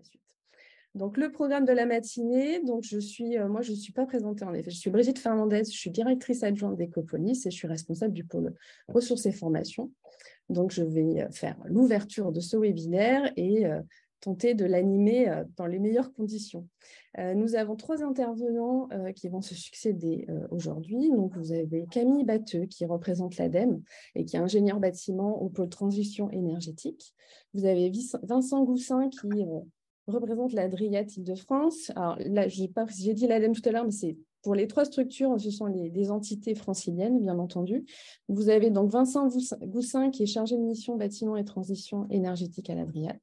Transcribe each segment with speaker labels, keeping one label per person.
Speaker 1: la suite. Donc, le programme de la matinée, donc moi, je ne suis pas présentée en effet. Je suis Brigitte Fernandez, je suis directrice adjointe d'Ecopolis et je suis responsable du pôle ressources et formations. Donc, je vais faire l'ouverture de ce webinaire et tenter de l'animer dans les meilleures conditions. Nous avons 3 intervenants qui vont se succéder aujourd'hui. Donc, vous avez Camille Batteux qui représente l'ADEME et qui est ingénieur bâtiment au pôle transition énergétique. Vous avez Vincent Goussin qui représente la DRIAT Île-de-France. Alors là, j'ai dit l'ADEME tout à l'heure, mais c'est pour les 3 structures, ce sont des entités franciliennes, bien entendu. Vous avez donc Vincent Goussin qui est chargé de mission bâtiment et transition énergétique à la DRIAT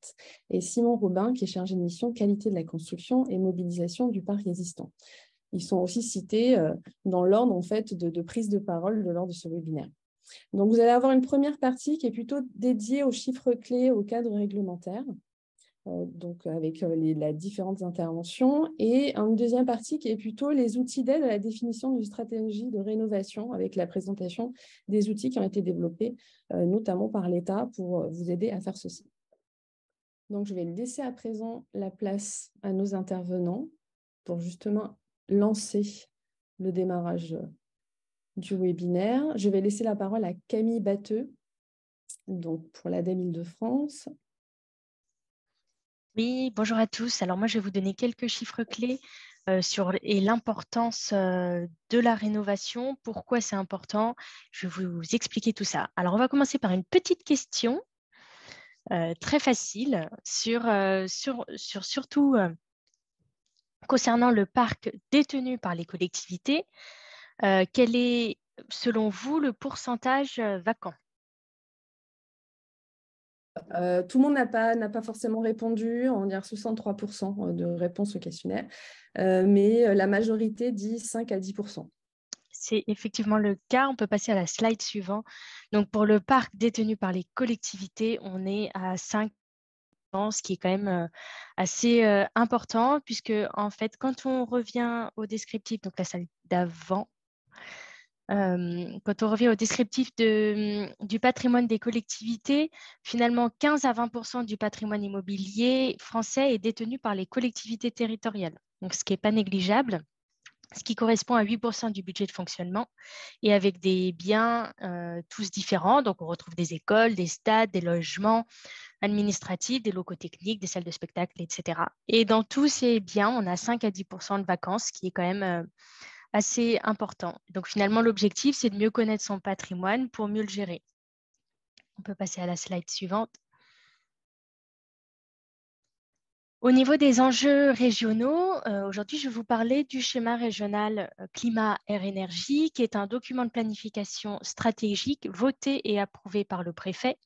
Speaker 1: et Simon Robin qui est chargé de mission qualité de la construction et mobilisation du parc existant. Ils sont aussi cités dans l'ordre en fait, de prise de parole lors de ce webinaire. Donc, vous allez avoir une première partie qui est plutôt dédiée aux chiffres clés, au cadre réglementaire. Donc avec les différentes interventions, et une deuxième partie qui est plutôt les outils d'aide à la définition d'une stratégie de rénovation avec la présentation des outils qui ont été développés, notamment par l'État, pour vous aider à faire ceci. Donc, je vais laisser à présent la place à nos intervenants pour justement lancer le démarrage du webinaire. Je vais laisser la parole à Camille Batteux, donc pour l'ADEME Île-de-France.
Speaker 2: Oui, bonjour à tous. Alors moi, je vais vous donner quelques chiffres clés sur l'importance de la rénovation. Pourquoi c'est important? Je vais vous expliquer tout ça. Alors, on va commencer par une petite question très facile surtout concernant le parc détenu par les collectivités. Quel est, selon vous, le pourcentage vacant?
Speaker 1: Tout le monde n'a pas forcément répondu, on dirait 63% de réponses au questionnaire, mais la majorité dit 5 à 10%.
Speaker 2: C'est effectivement le cas. On peut passer à la slide suivante. Donc, pour le parc détenu par les collectivités, on est à 5%, ce qui est quand même assez important, puisque, en fait, quand on revient au descriptif, donc la slide d'avant, quand on revient au descriptif du patrimoine des collectivités, finalement, 15 à 20% du patrimoine immobilier français est détenu par les collectivités territoriales, donc ce qui n'est pas négligeable, ce qui correspond à 8% du budget de fonctionnement, et avec des biens tous différents. Donc, on retrouve des écoles, des stades, des logements administratifs, des locaux techniques, des salles de spectacle, etc. Et dans tous ces biens, on a 5 à 10% de vacances, ce qui est quand même assez important. Donc, finalement, l'objectif, c'est de mieux connaître son patrimoine pour mieux le gérer. On peut passer à la slide suivante. Au niveau des enjeux régionaux, aujourd'hui, je vais vous parler du schéma régional climat, air, énergie, qui est un document de planification stratégique voté et approuvé par le préfet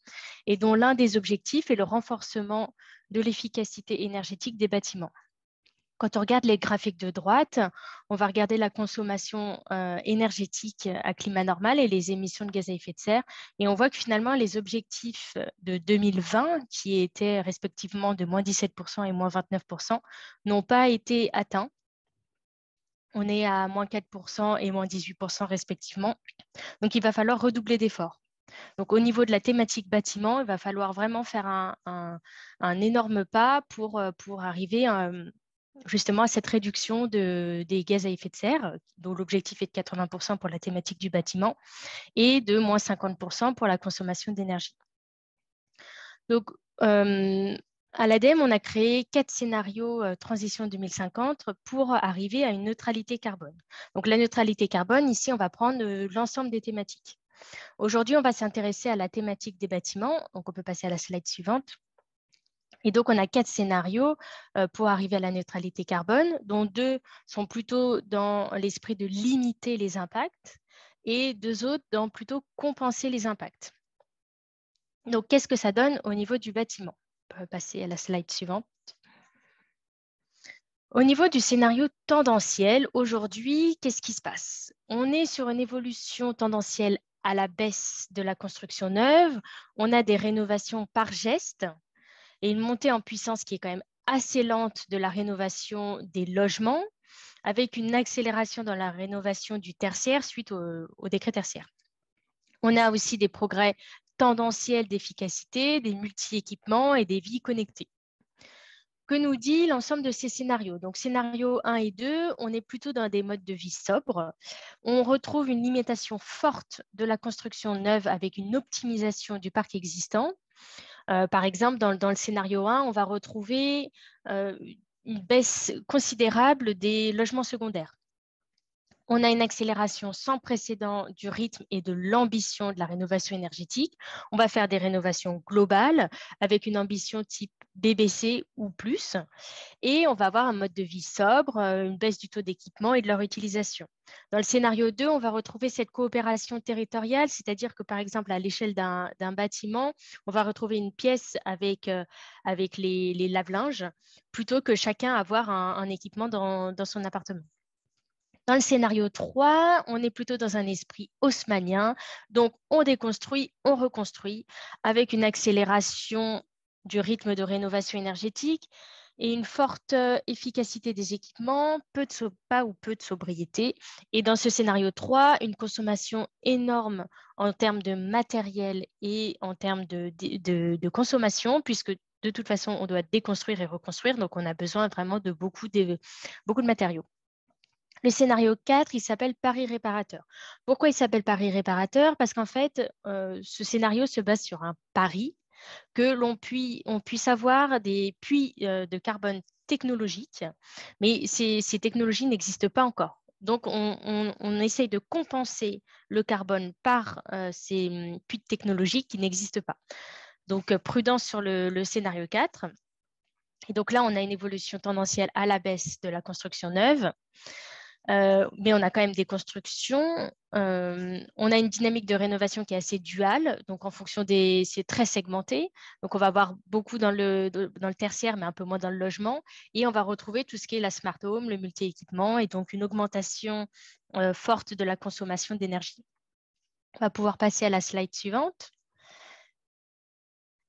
Speaker 2: et dont l'un des objectifs est le renforcement de l'efficacité énergétique des bâtiments. Quand on regarde les graphiques de droite, on va regarder la consommation énergétique à climat normal et les émissions de gaz à effet de serre. Et on voit que finalement, les objectifs de 2020, qui étaient respectivement de moins 17% et moins 29%, n'ont pas été atteints. On est à moins 4% et moins 18% respectivement. Donc, il va falloir redoubler d'efforts. Donc, au niveau de la thématique bâtiment, il va falloir vraiment faire un énorme pas pour arriver justement à cette réduction des gaz à effet de serre, dont l'objectif est de 80% pour la thématique du bâtiment et de moins 50% pour la consommation d'énergie. Donc, à l'ADEME, on a créé 4 scénarios transition 2050 pour arriver à une neutralité carbone. Donc, la neutralité carbone, ici, on va prendre l'ensemble des thématiques. Aujourd'hui, on va s'intéresser à la thématique des bâtiments. Donc, on peut passer à la slide suivante. Et donc, on a 4 scénarios pour arriver à la neutralité carbone, dont 2 sont plutôt dans l'esprit de limiter les impacts et 2 autres dans plutôt compenser les impacts. Donc, qu'est-ce que ça donne au niveau du bâtiment? On peut passer à la slide suivante. Au niveau du scénario tendanciel, aujourd'hui, qu'est-ce qui se passe? On est sur une évolution tendancielle à la baisse de la construction neuve. On a des rénovations par geste et une montée en puissance qui est quand même assez lente de la rénovation des logements, avec une accélération dans la rénovation du tertiaire suite au décret tertiaire. On a aussi des progrès tendanciels d'efficacité, des multi-équipements et des vies connectées. Que nous dit l'ensemble de ces scénarios? Donc, scénario 1 et 2, on est plutôt dans des modes de vie sobres. On retrouve une limitation forte de la construction neuve avec une optimisation du parc existant. Par exemple, dans le scénario 1, on va retrouver une baisse considérable des logements secondaires. On a une accélération sans précédent du rythme et de l'ambition de la rénovation énergétique. On va faire des rénovations globales avec une ambition type BBC ou plus. Et on va avoir un mode de vie sobre, une baisse du taux d'équipement et de leur utilisation. Dans le scénario 2, on va retrouver cette coopération territoriale, c'est-à-dire que par exemple, à l'échelle d'un bâtiment, on va retrouver une pièce avec les lave-linges plutôt que chacun avoir un équipement dans son appartement. Dans le scénario 3, on est plutôt dans un esprit haussmannien. Donc, on déconstruit, on reconstruit avec une accélération du rythme de rénovation énergétique et une forte efficacité des équipements, pas ou peu de sobriété. Et dans ce scénario 3, une consommation énorme en termes de matériel et en termes de consommation, puisque de toute façon, on doit déconstruire et reconstruire. Donc, on a besoin vraiment de beaucoup de matériaux. Le scénario 4, il s'appelle pari réparateur. Pourquoi il s'appelle pari réparateur? Parce qu'en fait, ce scénario se base sur un pari que on puisse avoir des puits de carbone technologiques, mais ces technologies n'existent pas encore. Donc, on essaye de compenser le carbone par ces puits technologiques qui n'existent pas. Donc, prudence sur le scénario 4. Et donc là, on a une évolution tendancielle à la baisse de la construction neuve. Mais on a quand même des constructions. On a une dynamique de rénovation qui est assez duale, donc en fonction c'est très segmenté. Donc on va avoir beaucoup dans le tertiaire, mais un peu moins dans le logement. Et on va retrouver tout ce qui est la smart home, le multi-équipement, et donc une augmentation forte de la consommation d'énergie. On va pouvoir passer à la slide suivante.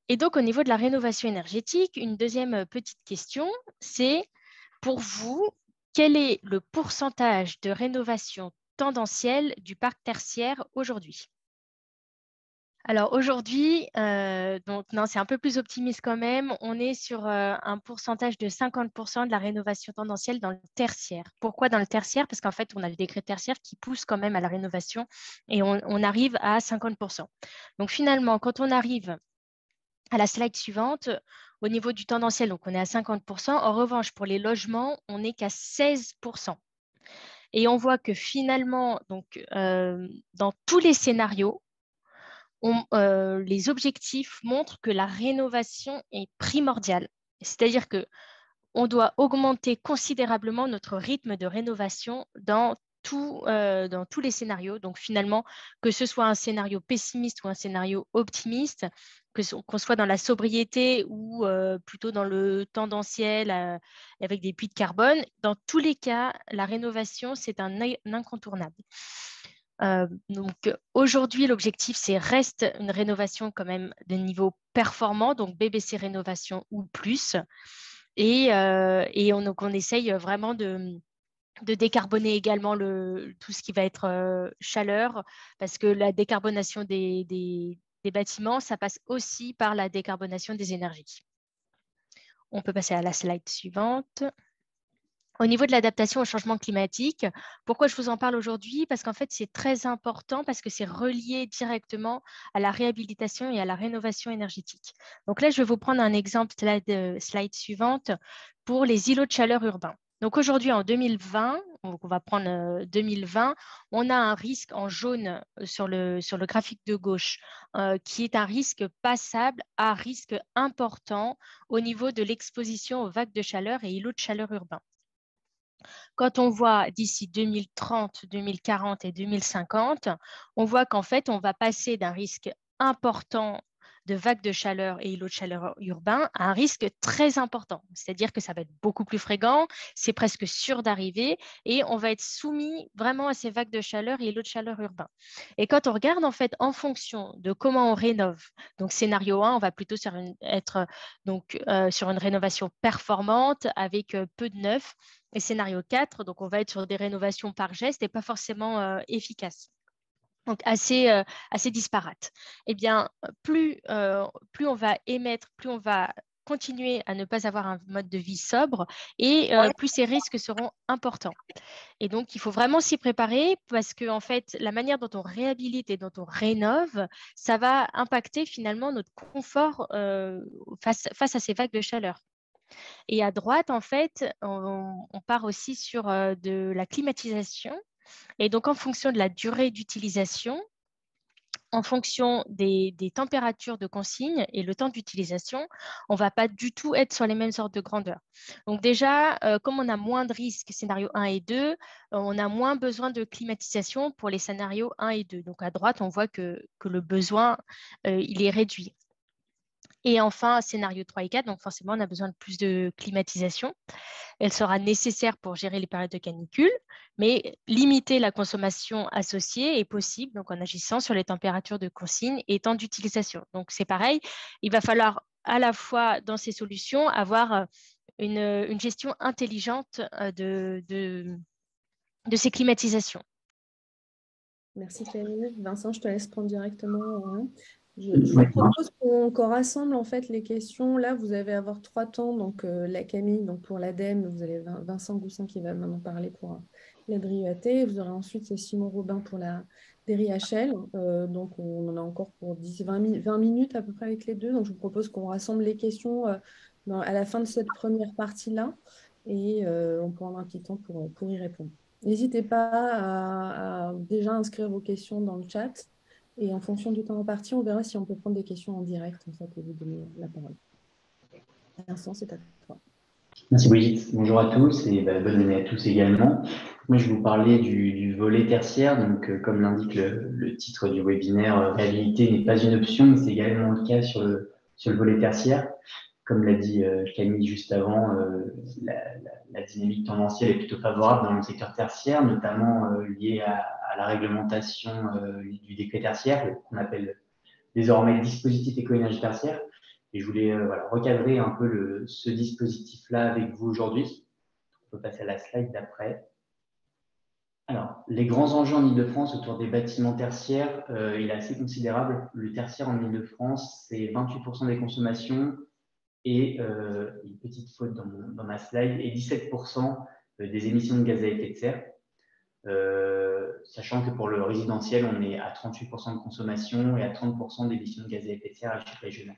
Speaker 2: Et donc au niveau de la rénovation énergétique, une deuxième petite question, c'est pour vous, quel est le pourcentage de rénovation tendancielle du parc tertiaire aujourd'hui? Alors aujourd'hui, donc non, c'est un peu plus optimiste quand même. On est sur un pourcentage de 50% de la rénovation tendancielle dans le tertiaire. Pourquoi dans le tertiaire? Parce qu'en fait, on a le décret tertiaire qui pousse quand même à la rénovation et on arrive à 50%. Donc finalement, quand on arrive à la slide suivante, au niveau du tendanciel, donc on est à 50%. En revanche, pour les logements, on n'est qu'à 16%. Et on voit que finalement, donc, dans tous les scénarios, les objectifs montrent que la rénovation est primordiale. C'est-à-dire qu'on doit augmenter considérablement notre rythme de rénovation dans tous les scénarios. Donc finalement, que ce soit un scénario pessimiste ou un scénario optimiste, qu'on soit dans la sobriété ou plutôt dans le tendanciel avec des puits de carbone, dans tous les cas, la rénovation, c'est un incontournable. Donc aujourd'hui, l'objectif, reste une rénovation quand même de niveau performant, donc BBC rénovation ou plus. Et on essaye vraiment de décarboner également tout ce qui va être chaleur, parce que la décarbonation des bâtiments, ça passe aussi par la décarbonation des énergies. On peut passer à la slide suivante. Au niveau de l'adaptation au changement climatique, pourquoi je vous en parle aujourd'hui? Parce qu'en fait, c'est très important parce que c'est relié directement à la réhabilitation et à la rénovation énergétique. Donc là, je vais vous prendre un exemple, slide suivante, pour les îlots de chaleur urbains. Donc aujourd'hui, en 2020, donc on va prendre 2020, on a un risque en jaune sur le graphique de gauche, qui est un risque passable à risque important au niveau de l'exposition aux vagues de chaleur et îlots de chaleur urbains. Quand on voit d'ici 2030, 2040 et 2050, on voit qu'en fait, on va passer d'un risque important de vagues de chaleur et îlots de chaleur urbains à un risque très important. C'est-à-dire que ça va être beaucoup plus fréquent, c'est presque sûr d'arriver et on va être soumis vraiment à ces vagues de chaleur et îlots de chaleur urbains. Et quand on regarde en fait en fonction de comment on rénove, donc scénario 1, on va plutôt être sur une rénovation performante avec peu de neuf. Et scénario 4, donc on va être sur des rénovations par geste et pas forcément efficaces. Donc assez disparate. Eh bien, plus on va émettre, plus on va continuer à ne pas avoir un mode de vie sobre et plus ces risques seront importants. Et donc, il faut vraiment s'y préparer parce que, en fait, la manière dont on réhabilite et dont on rénove, ça va impacter finalement notre confort face à ces vagues de chaleur. Et à droite, en fait, on part aussi sur de la climatisation. Et donc, en fonction de la durée d'utilisation, en fonction des températures de consigne et le temps d'utilisation, on ne va pas du tout être sur les mêmes sortes de grandeur. Donc déjà, comme on a moins de risques, scénario 1 et 2, on a moins besoin de climatisation pour les scénarios 1 et 2. Donc à droite, on voit que le besoin, il est réduit. Et enfin, scénario 3 et 4, donc forcément, on a besoin de plus de climatisation. Elle sera nécessaire pour gérer les périodes de canicule, mais limiter la consommation associée est possible donc en agissant sur les températures de consigne et temps d'utilisation. Donc c'est pareil, il va falloir à la fois dans ces solutions avoir une gestion intelligente de ces climatisations.
Speaker 1: Merci Camille. Vincent, je te laisse prendre directement. Je vous propose qu'on rassemble en fait les questions. Là, vous allez avoir 3 temps. Donc, la Camille, donc pour l'ADEME, vous avez Vincent Goussin qui va maintenant parler pour la DRIUAT. Vous aurez ensuite Simon Robin pour la DRIHL. Donc, on en a encore pour 20 minutes à peu près avec les deux. Donc, je vous propose qu'on rassemble les questions à la fin de cette première partie-là. Et on prendra un petit temps pour y répondre. N'hésitez pas à déjà inscrire vos questions dans le chat. Et en fonction du temps imparti, on verra si on peut prendre des questions en direct en fait, et vous donner la parole. Vincent, c'est à toi.
Speaker 3: Merci Brigitte. Bonjour à tous et bonne année à tous également. Moi, je vais vous parler du volet tertiaire. Donc, comme l'indique le titre du webinaire, réhabiliter n'est pas une option, mais c'est également le cas sur le volet tertiaire. Comme l'a dit Camille juste avant, la dynamique tendancielle est plutôt favorable dans le secteur tertiaire, notamment liée à la réglementation du décret tertiaire, qu'on appelle désormais dispositif éco-énergie tertiaire. Et je voulais recadrer un peu ce dispositif-là avec vous aujourd'hui. On peut passer à la slide d'après. Alors, les grands enjeux en Ile-de-France autour des bâtiments tertiaires, il est assez considérable. Le tertiaire en Ile-de-France, c'est 28% des consommations et une petite faute dans ma slide, et 17% des émissions de gaz à effet de serre. Sachant que pour le résidentiel, on est à 38% de consommation et à 30% d'émissions de gaz à effet de serre à l'échelle régionale.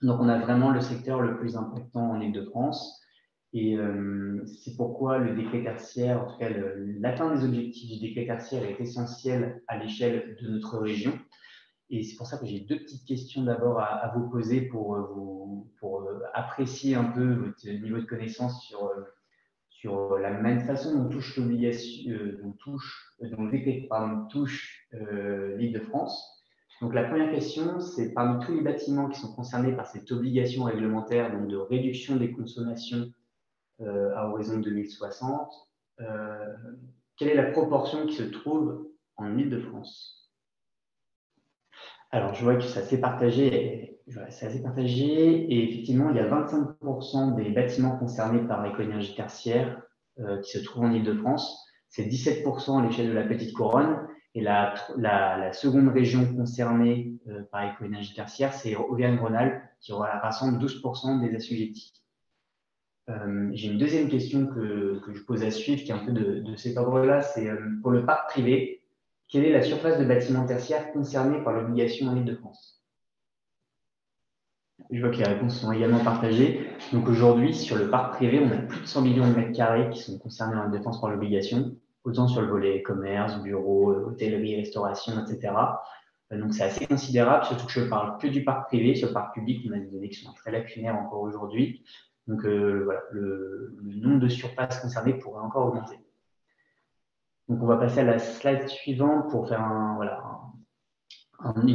Speaker 3: Donc, on a vraiment le secteur le plus important en Ile-de-France. Et c'est pourquoi le décret tertiaire, en tout cas l'atteinte des objectifs du décret tertiaire est essentielle à l'échelle de notre région. Et c'est pour ça que j'ai deux petites questions d'abord à vous poser pour apprécier un peu votre niveau de connaissance sur la même façon dont touche l'obligation, dont le décret touche l'Île-de-France. Donc la première question, c'est parmi tous les bâtiments qui sont concernés par cette obligation réglementaire donc de réduction des consommations à horizon 2060, quelle est la proportion qui se trouve en Île-de-France? Alors je vois que c'est assez partagé, et effectivement il y a 25% des bâtiments concernés par l'éco-énergie tertiaire qui se trouvent en Île-de-France. C'est 17% à l'échelle de la Petite Couronne. Et la seconde région concernée par l'éco-énergie tertiaire, c'est Auvergne-Rhône-Alpes, qui rassemble 12% des assujettis. J'ai une deuxième question que je pose à suivre, qui est un peu de cet ordre-là, c'est pour le parc privé, quelle est la surface de bâtiments tertiaires concernée par l'obligation en Île-de-France? Je vois que les réponses sont également partagées. Donc aujourd'hui, sur le parc privé, on a plus de 100 millions de mètres carrés qui sont concernés en Île-de-France par l'obligation, autant sur le volet commerce, bureaux, hôtellerie, restauration, etc. Donc c'est assez considérable, surtout que je ne parle que du parc privé. Sur le parc public, on a des données qui sont très lacunaires encore aujourd'hui. Donc voilà, le nombre de surfaces concernées pourrait encore augmenter. Donc on va passer à la slide suivante pour faire une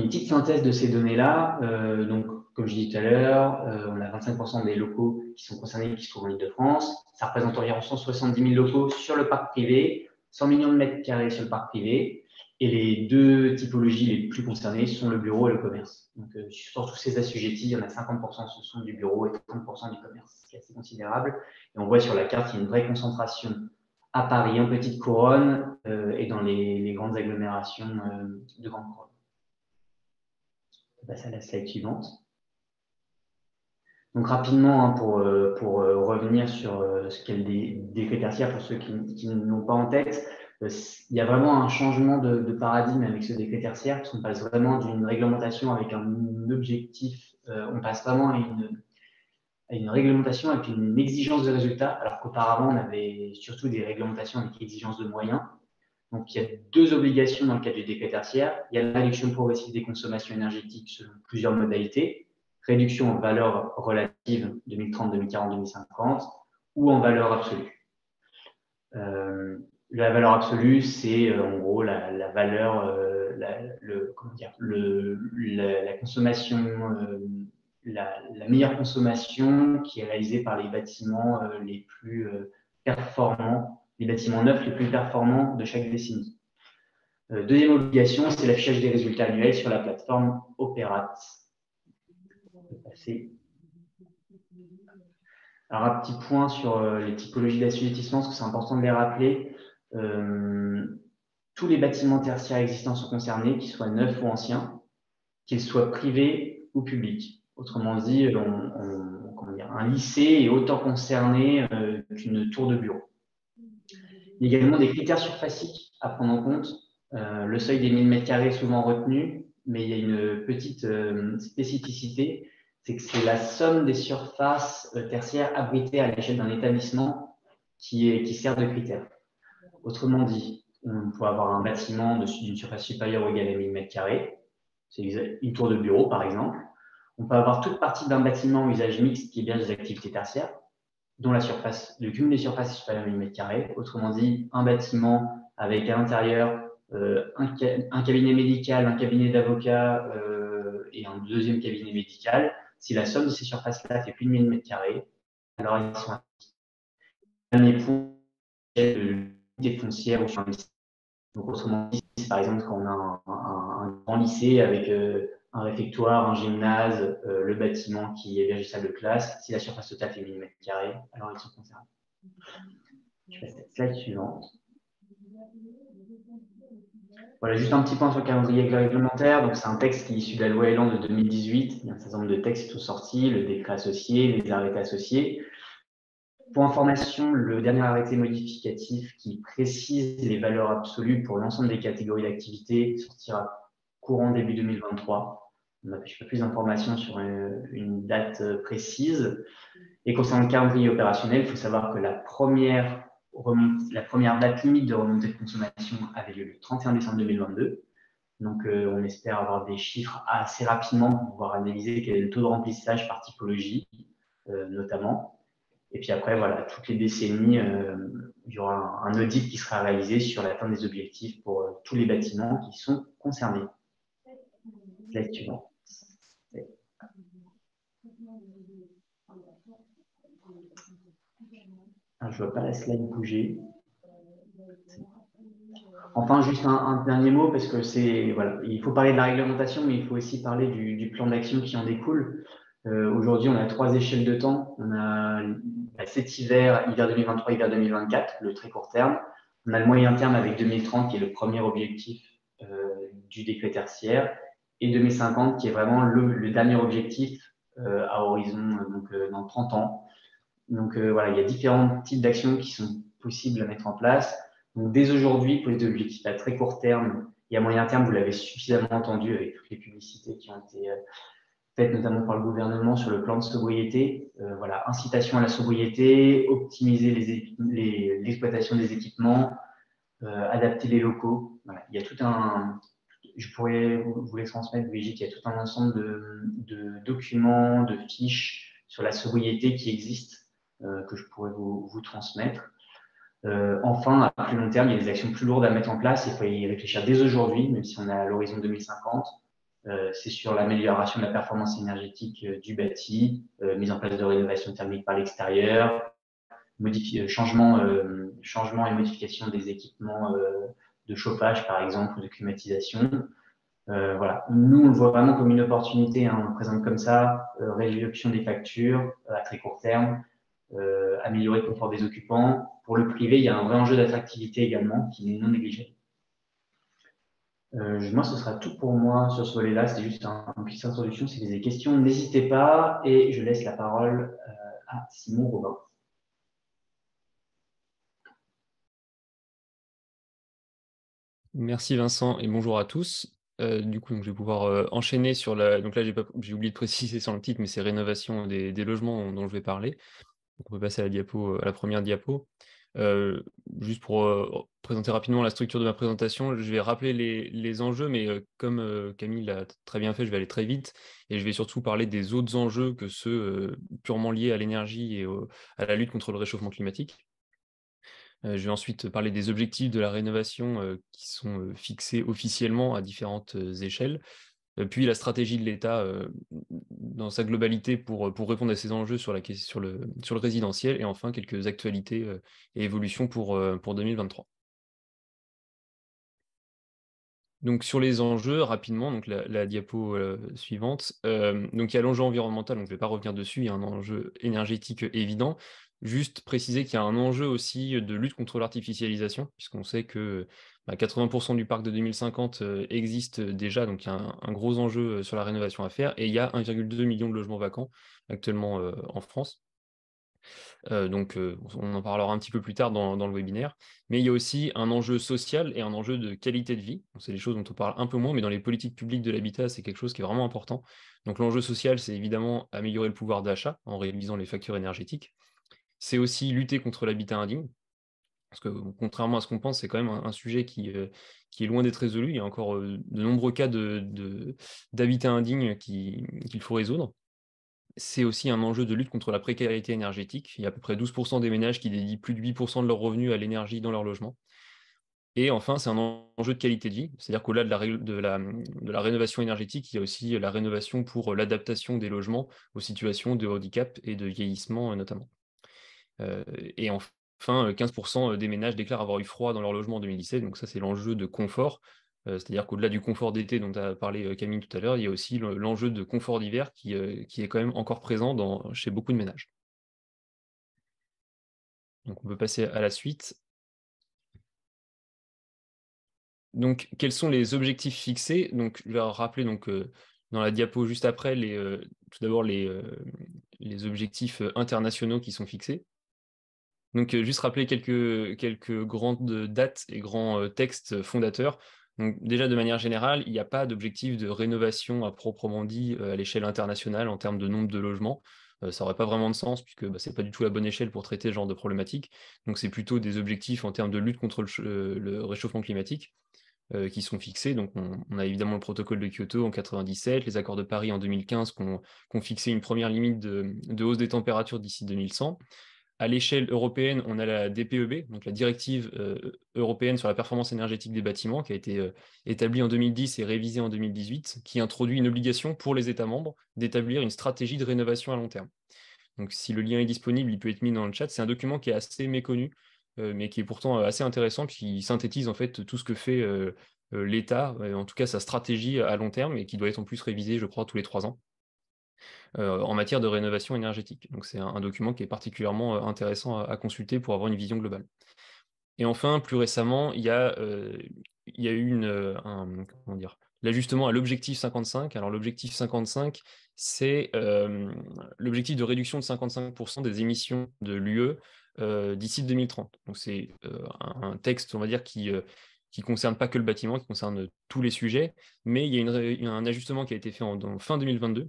Speaker 3: petite synthèse de ces données-là. Donc comme je disais tout à l'heure, on a 25% des locaux qui sont concernés qui se trouvent en Île-de-France. Ça représente environ 170 000 locaux sur le parc privé, 100 millions de mètres carrés sur le parc privé. Et les deux typologies les plus concernées sont le bureau et le commerce. Donc, sur tous ces assujettis, il y en a 50% ce sont du bureau et 30% du commerce, ce qui est assez considérable. Et on voit sur la carte, il y a une vraie concentration à Paris, en Petite Couronne et dans les grandes agglomérations de Grande Couronne. On passe à la slide suivante. Donc rapidement, hein, pour revenir sur ce qu'est le décret tertiaire, pour ceux qui ne l'ont pas en tête, il y a vraiment un changement de paradigme avec ce décret tertiaire, parce qu'on passe vraiment d'une réglementation avec un objectif, on passe vraiment à une réglementation avec une exigence de résultat, alors qu'auparavant, on avait surtout des réglementations avec exigence de moyens. Donc, il y a deux obligations dans le cadre du décret tertiaire. Il y a la réduction progressive des consommations énergétiques selon plusieurs modalités, réduction en valeur relative 2030, 2040, 2050 ou en valeur absolue. La valeur absolue, c'est en gros la valeur, la consommation, la meilleure consommation qui est réalisée par les bâtiments les plus performants, les bâtiments neufs les plus performants de chaque décennie. Deuxième obligation, c'est l'affichage des résultats annuels sur la plateforme Operat. Alors, un petit point sur les typologies d'assujettissement, parce que c'est important de les rappeler. Tous les bâtiments tertiaires existants sont concernés, qu'ils soient neufs ou anciens, qu'ils soient privés ou publics. Autrement dit, un lycée est autant concerné qu'une tour de bureau. Il y a également des critères surfaciques à prendre en compte. Le seuil des 1000 m² est souvent retenu, mais il y a une petite spécificité, c'est que c'est la somme des surfaces tertiaires abritées à l'échelle d'un établissement qui sert de critère. Autrement dit, on peut avoir un bâtiment d'une surface supérieure ou égale à 1000 m², c'est une tour de bureau par exemple. On peut avoir toute partie d'un bâtiment à usage mixte qui est bien des activités tertiaires, dont le cumul des surfaces est supérieur à 1000 m². Autrement dit, un bâtiment avec à l'intérieur un cabinet médical, un cabinet d'avocat et un deuxième cabinet médical. Si la somme de ces surfaces-là fait plus de 1000 m², alors ils sont dernier point, l'unité foncière ou sur un lycée. Donc, autrement dit, par exemple, quand on a un grand lycée avec un réfectoire, un gymnase, le bâtiment qui héberge salle de classe, si la surface totale fait 1000 m², alors ils sont concernés. Je passe à la slide suivante. Voilà, juste un petit point sur le calendrier réglementaire. Donc, c'est un texte qui est issu de la loi Elan de 2018. Il y a un certain nombre de textes qui sont sortis, le décret associé, les arrêtés associés. Pour information, le dernier arrêté modificatif qui précise les valeurs absolues pour l'ensemble des catégories d'activités sortira courant début 2023. On n'a pas plus d'informations sur une date précise. Et concernant le calendrier opérationnel, il faut savoir que la première date limite de remontée de consommation avait lieu le 31 décembre 2022. Donc, on espère avoir des chiffres assez rapidement pour pouvoir analyser quel est le taux de remplissage par typologie, notamment. Et puis après, voilà, toutes les décennies, il y aura un audit qui sera réalisé sur l'atteinte des objectifs pour tous les bâtiments qui sont concernés. Slide suivante. Je ne vois pas la slide bouger. Enfin, juste un dernier mot, parce que voilà, il faut parler de la réglementation, mais il faut aussi parler du plan d'action qui en découle. Aujourd'hui, on a 3 échelles de temps. On a cet hiver 2023, hiver 2024, le très court terme. On a le moyen terme avec 2030, qui est le premier objectif du décret tertiaire, et 2050, qui est vraiment le dernier objectif à horizon dans 30 ans. Donc voilà, il y a différents types d'actions qui sont possibles à mettre en place. Donc dès aujourd'hui, pour les objectifs à très court terme et à moyen terme, vous l'avez suffisamment entendu avec toutes les publicités qui ont été faites notamment par le gouvernement sur le plan de sobriété. Voilà, incitation à la sobriété, optimiser l'exploitation des équipements, adapter les locaux. Voilà, il y a tout un… Je pourrais vous les transmettre, Brigitte, il y a tout un ensemble de documents, de fiches sur la sobriété qui existent, que je pourrais vous transmettre. Enfin, à plus long terme, il y a des actions plus lourdes à mettre en place. Il faut y réfléchir dès aujourd'hui, même si on est à l'horizon 2050. C'est sur l'amélioration de la performance énergétique du bâti, mise en place de rénovation thermique par l'extérieur, changement et modification des équipements de chauffage, par exemple, ou de climatisation. Voilà. Nous, on le voit vraiment comme une opportunité, hein, on le présente comme ça, réduction des factures à très court terme, améliorer le confort des occupants. Pour le privé, il y a un vrai enjeu d'attractivité également qui n'est non négligeable. Moi, ce sera tout pour moi sur ce volet-là. C'était juste une petite introduction. Si vous avez des questions, n'hésitez pas. Et je laisse la parole à Simon Robin.
Speaker 4: Merci Vincent et bonjour à tous. Du coup, donc, je vais pouvoir enchaîner sur la. Donc là, j'ai oublié de préciser sur le titre, mais c'est rénovation des logements dont je vais parler. Donc on peut passer à à la première diapo. Juste pour présenter rapidement la structure de ma présentation, je vais rappeler les enjeux, mais comme Camille l'a très bien fait, je vais aller très vite et je vais surtout parler des autres enjeux que ceux purement liés à l'énergie et à la lutte contre le réchauffement climatique. Je vais ensuite parler des objectifs de la rénovation qui sont fixés officiellement à différentes échelles, puis la stratégie de l'État dans sa globalité pour répondre à ces enjeux sur le résidentiel, et enfin quelques actualités et évolutions pour 2023. Donc sur les enjeux, rapidement, donc la diapo suivante. Donc il y a l'enjeu environnemental, donc je ne vais pas revenir dessus, il y a un enjeu énergétique évident. Juste préciser qu'il y a un enjeu aussi de lutte contre l'artificialisation, puisqu'on sait que 80% du parc de 2050 existe déjà, donc il y a un gros enjeu sur la rénovation à faire, et il y a 1,2 million de logements vacants actuellement en France. Donc, on en parlera un petit peu plus tard dans le webinaire. Mais il y a aussi un enjeu social et un enjeu de qualité de vie. C'est des choses dont on parle un peu moins, mais dans les politiques publiques de l'habitat, c'est quelque chose qui est vraiment important. Donc, l'enjeu social, c'est évidemment améliorer le pouvoir d'achat en réduisant les factures énergétiques. C'est aussi lutter contre l'habitat indigne. Parce que, contrairement à ce qu'on pense, c'est quand même un sujet qui est loin d'être résolu. Il y a encore de nombreux cas d'habitat indigne qu'il faut résoudre. C'est aussi un enjeu de lutte contre la précarité énergétique. Il y a à peu près 12% des ménages qui dédient plus de 8% de leurs revenus à l'énergie dans leur logement. Et enfin, c'est un enjeu de qualité de vie, c'est-à-dire qu'au-delà de la rénovation énergétique, il y a aussi la rénovation pour l'adaptation des logements aux situations de handicap et de vieillissement notamment. Et enfin, 15% des ménages déclarent avoir eu froid dans leur logement en 2017, donc ça c'est l'enjeu de confort. C'est-à-dire qu'au-delà du confort d'été dont a parlé Camille tout à l'heure, il y a aussi l'enjeu de confort d'hiver qui est quand même encore présent chez beaucoup de ménages. Donc on peut passer à la suite. Donc quels sont les objectifs fixés? Donc je vais rappeler dans la diapo juste après tout d'abord les objectifs internationaux qui sont fixés. Donc, juste rappeler quelques grandes dates et grands textes fondateurs. Donc, déjà, de manière générale, il n'y a pas d'objectif de rénovation à proprement dit à l'échelle internationale en termes de nombre de logements. Ça n'aurait pas vraiment de sens puisque ce n'est pas du tout la bonne échelle pour traiter ce genre de problématique. Donc, c'est plutôt des objectifs en termes de lutte contre le réchauffement climatique qui sont fixés. Donc, on a évidemment le protocole de Kyoto en 97, les accords de Paris en 2015 qui ont fixé une première limite de hausse des températures d'ici 2100. À l'échelle européenne, on a la DPEB, donc la directive européenne sur la performance énergétique des bâtiments, qui a été établie en 2010 et révisée en 2018, qui introduit une obligation pour les États membres d'établir une stratégie de rénovation à long terme. Donc si le lien est disponible, il peut être mis dans le chat. C'est un document qui est assez méconnu, mais qui est pourtant assez intéressant, puisqu'il synthétise en fait tout ce que fait l'État, en tout cas sa stratégie à long terme, et qui doit être en plus révisée, je crois, tous les 3 ans. En matière de rénovation énergétique. Donc c'est un document qui est particulièrement intéressant à consulter pour avoir une vision globale. Et enfin, plus récemment, il y a eu l'ajustement à l'objectif 55. Alors l'objectif 55, c'est l'objectif de réduction de 55% des émissions de l'UE d'ici 2030. Donc c'est un texte, on va dire, qui concerne pas que le bâtiment, qui concerne tous les sujets, mais il y a un ajustement qui a été fait en fin 2022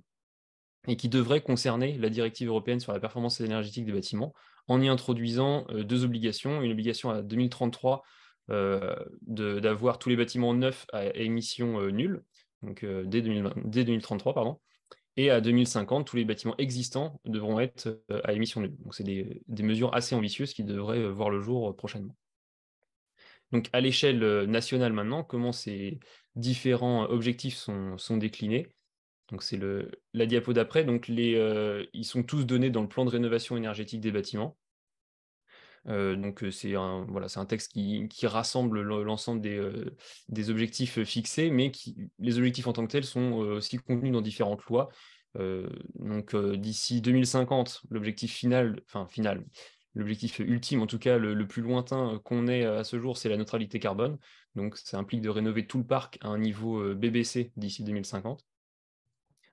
Speaker 4: et qui devrait concerner la directive européenne sur la performance énergétique des bâtiments, en y introduisant 2 obligations. Une obligation à 2033 d'avoir tous les bâtiments neufs à émissions nulles, donc dès 2033, pardon, et à 2050, tous les bâtiments existants devront être à émissions nulles. Donc c'est des mesures assez ambitieuses qui devraient voir le jour prochainement. Donc à l'échelle nationale maintenant, comment ces différents objectifs sont déclinés? Donc c'est la diapo d'après. Donc ils sont tous donnés dans le plan de rénovation énergétique des bâtiments. Donc c'est un texte qui rassemble l'ensemble des objectifs fixés, mais les objectifs en tant que tels sont aussi contenus dans différentes lois. Donc d'ici 2050, l'objectif final, l'objectif ultime, en tout cas le plus lointain qu'on ait à ce jour, c'est la neutralité carbone. Donc ça implique de rénover tout le parc à un niveau BBC d'ici 2050.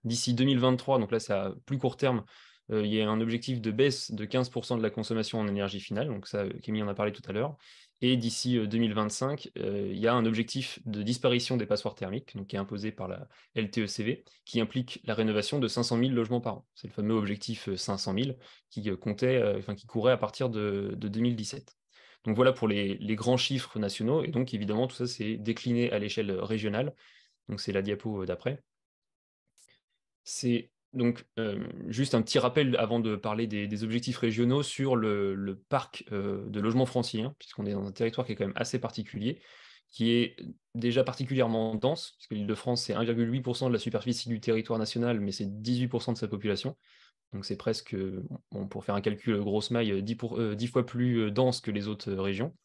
Speaker 4: D'ici 2023, donc là c'est à plus court terme, il y a un objectif de baisse de 15% de la consommation en énergie finale, donc ça Camille en a parlé tout à l'heure. Et d'ici 2025, il y a un objectif de disparition des passoires thermiques, donc qui est imposé par la LTECV, qui implique la rénovation de 500 000 logements par an. C'est le fameux objectif 500 000 qui qui courait à partir de 2017. Donc voilà pour les grands chiffres nationaux, et donc évidemment tout ça c'est décliné à l'échelle régionale. Donc c'est la diapo d'après. C'est donc juste un petit rappel avant de parler des objectifs régionaux sur le parc de logements franciliens, puisqu'on est dans un territoire qui est quand même assez particulier, qui est déjà particulièrement dense, puisque l'Île-de-France, c'est 1,8% de la superficie du territoire national, mais c'est 18% de sa population. Donc c'est presque, pour faire un calcul grosse maille, 10 fois plus dense que les autres régions.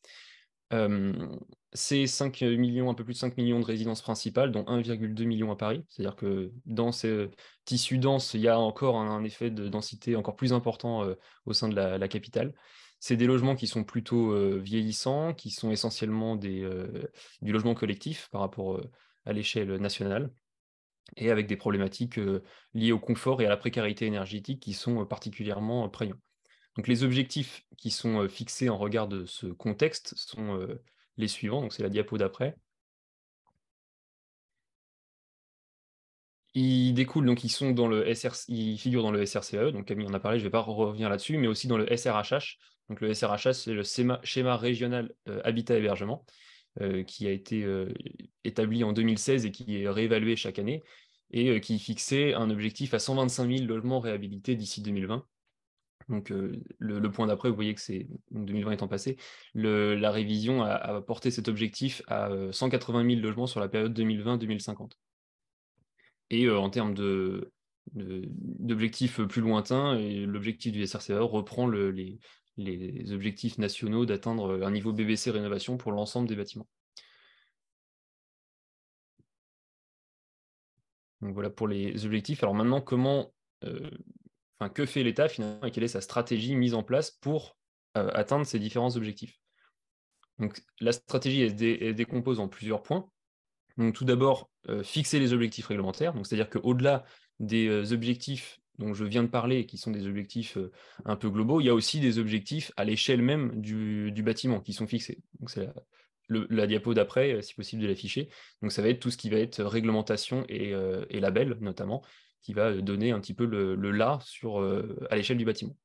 Speaker 4: C'est 5 millions, un peu plus de 5 millions de résidences principales, dont 1,2 million à Paris. C'est-à-dire que dans ce tissu dense, il y a encore un effet de densité encore plus important au sein de la capitale. C'est des logements qui sont plutôt vieillissants, qui sont essentiellement du logement collectif par rapport à l'échelle nationale, et avec des problématiques liées au confort et à la précarité énergétique qui sont particulièrement prégnants. Donc les objectifs qui sont fixés en regard de ce contexte sont les suivants, donc c'est la diapo d'après. Ils découlent, donc ils figurent dans le SRCE, donc Camille en a parlé, je ne vais pas revenir là-dessus, mais aussi dans le SRHH. Donc le SRHH, c'est le schéma régional habitat-hébergement, qui a été établi en 2016 et qui est réévalué chaque année, et qui fixait un objectif à 125 000 logements réhabilités d'ici 2020. Donc le point d'après, vous voyez que c'est 2020 étant passé, la révision a porté cet objectif à 180 000 logements sur la période 2020-2050. Et en termes d'objectifs plus lointains, l'objectif du SRCE reprend les objectifs nationaux d'atteindre un niveau BBC rénovation pour l'ensemble des bâtiments. Donc voilà pour les objectifs. Alors maintenant, que fait l'État finalement et quelle est sa stratégie mise en place pour atteindre ces différents objectifs? Donc la stratégie elle décompose en plusieurs points. Donc tout d'abord, fixer les objectifs réglementaires, c'est-à-dire qu'au-delà des objectifs dont je viens de parler, qui sont des objectifs un peu globaux, il y a aussi des objectifs à l'échelle même du bâtiment qui sont fixés. Donc c'est la diapo d'après, si possible de l'afficher. Donc ça va être tout ce qui va être réglementation et label, notamment, qui va donner un petit peu le là à l'échelle du bâtiment.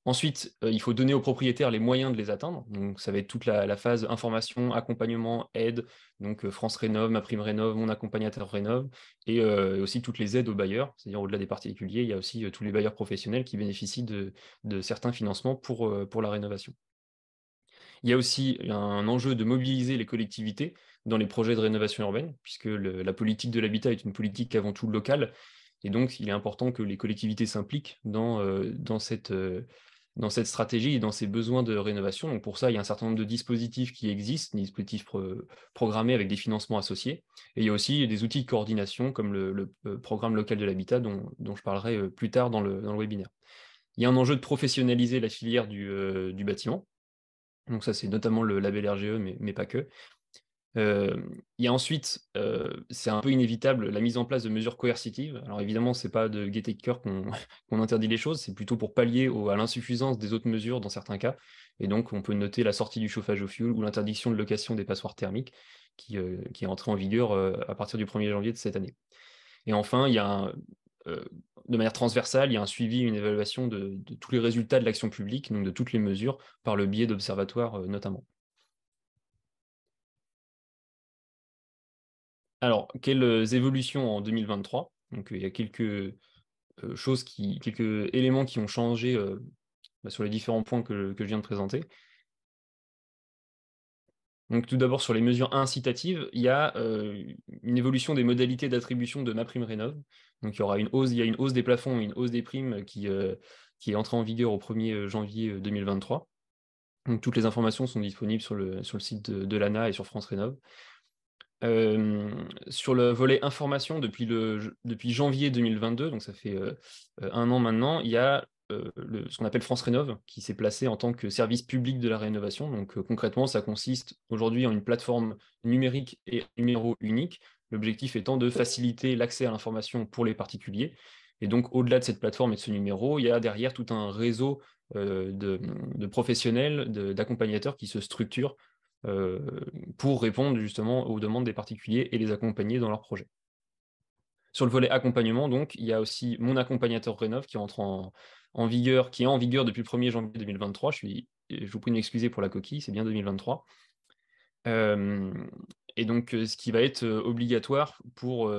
Speaker 4: Ensuite, il faut donner aux propriétaires les moyens de les atteindre. Donc, ça va être toute la phase information, accompagnement, aide. Donc, France Rénov, MaPrimeRénov, Mon Accompagnateur Rénov. Et aussi toutes les aides aux bailleurs. C'est-à-dire, au-delà des particuliers, il y a aussi tous les bailleurs professionnels qui bénéficient de certains financements pour la rénovation. Il y a aussi un enjeu de mobiliser les collectivités dans les projets de rénovation urbaine, puisque la politique de l'habitat est une politique avant tout locale. Et donc, il est important que les collectivités s'impliquent dans cette stratégie et dans ces besoins de rénovation. Donc pour ça, il y a un certain nombre de dispositifs qui existent, des dispositifs programmés avec des financements associés. Et il y a aussi des outils de coordination comme le programme local de l'habitat dont je parlerai plus tard dans le webinaire. Il y a un enjeu de professionnaliser la filière du bâtiment. Donc ça, c'est notamment le label RGE, mais pas que. Il y a ensuite, c'est un peu inévitable, la mise en place de mesures coercitives. Alors évidemment, ce n'est pas de gaieté de cœur qu'on interdit les choses, c'est plutôt pour pallier à l'insuffisance des autres mesures dans certains cas. Et donc, on peut noter la sortie du chauffage au fioul ou l'interdiction de location des passoires thermiques qui est entrée en vigueur à partir du 1er janvier de cette année. Et enfin, il y a de manière transversale, il y a un suivi, une évaluation de tous les résultats de l'action publique, donc de toutes les mesures, par le biais d'observatoires notamment. Alors, quelles évolutions en 2023? Donc, il y a quelques quelques éléments qui ont changé sur les différents points que je viens de présenter. Donc, tout d'abord, sur les mesures incitatives, il y a une évolution des modalités d'attribution de MaPrimeRénov'. Donc, il y a une hausse des plafonds et une hausse des primes qui est entrée en vigueur au 1er janvier 2023. Donc, toutes les informations sont disponibles sur le site de l'ANA et sur France Rénov'. Sur le volet information, depuis janvier 2022, donc ça fait un an maintenant, il y a ce qu'on appelle France Rénov, qui s'est placé en tant que service public de la rénovation. Donc concrètement, ça consiste aujourd'hui en une plateforme numérique et un numéro unique, l'objectif étant de faciliter l'accès à l'information pour les particuliers. Et donc, au-delà de cette plateforme et de ce numéro, il y a derrière tout un réseau de professionnels, d'accompagnateurs qui se structurent pour répondre justement aux demandes des particuliers et les accompagner dans leurs projets. Sur le volet accompagnement, donc, il y a aussi mon accompagnateur Rénov qui entre en vigueur, qui est en vigueur depuis le 1er janvier 2023. Je vous prie de m'excuser pour la coquille, c'est bien 2023. Et donc, ce qui va être obligatoire pour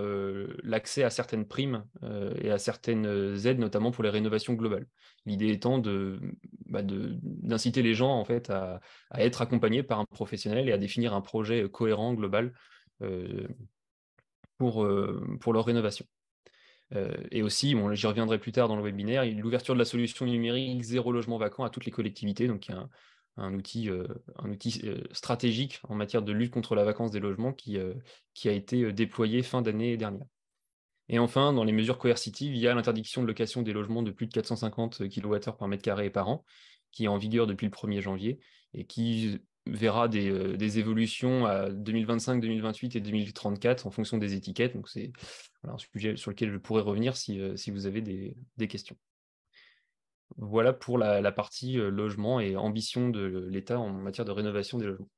Speaker 4: l'accès à certaines primes et à certaines aides, notamment pour les rénovations globales. L'idée étant d'inciter les gens en fait, à être accompagnés par un professionnel et à définir un projet cohérent, global, pour leur rénovation. Et aussi, bon, j'y reviendrai plus tard dans le webinaire, l'ouverture de la solution numérique zéro logement vacant à toutes les collectivités, donc il y a un outil stratégique en matière de lutte contre la vacance des logements qui a été déployé fin d'année dernière. Et enfin, dans les mesures coercitives, il y a l'interdiction de location des logements de plus de 450 kWh par mètre carré et par an, qui est en vigueur depuis le 1er janvier et qui verra des évolutions à 2025, 2028 et 2034 en fonction des étiquettes. Donc c'est un sujet sur lequel je pourrais revenir si vous avez des questions. Voilà pour la partie logement et ambition de l'État en matière de rénovation des logements.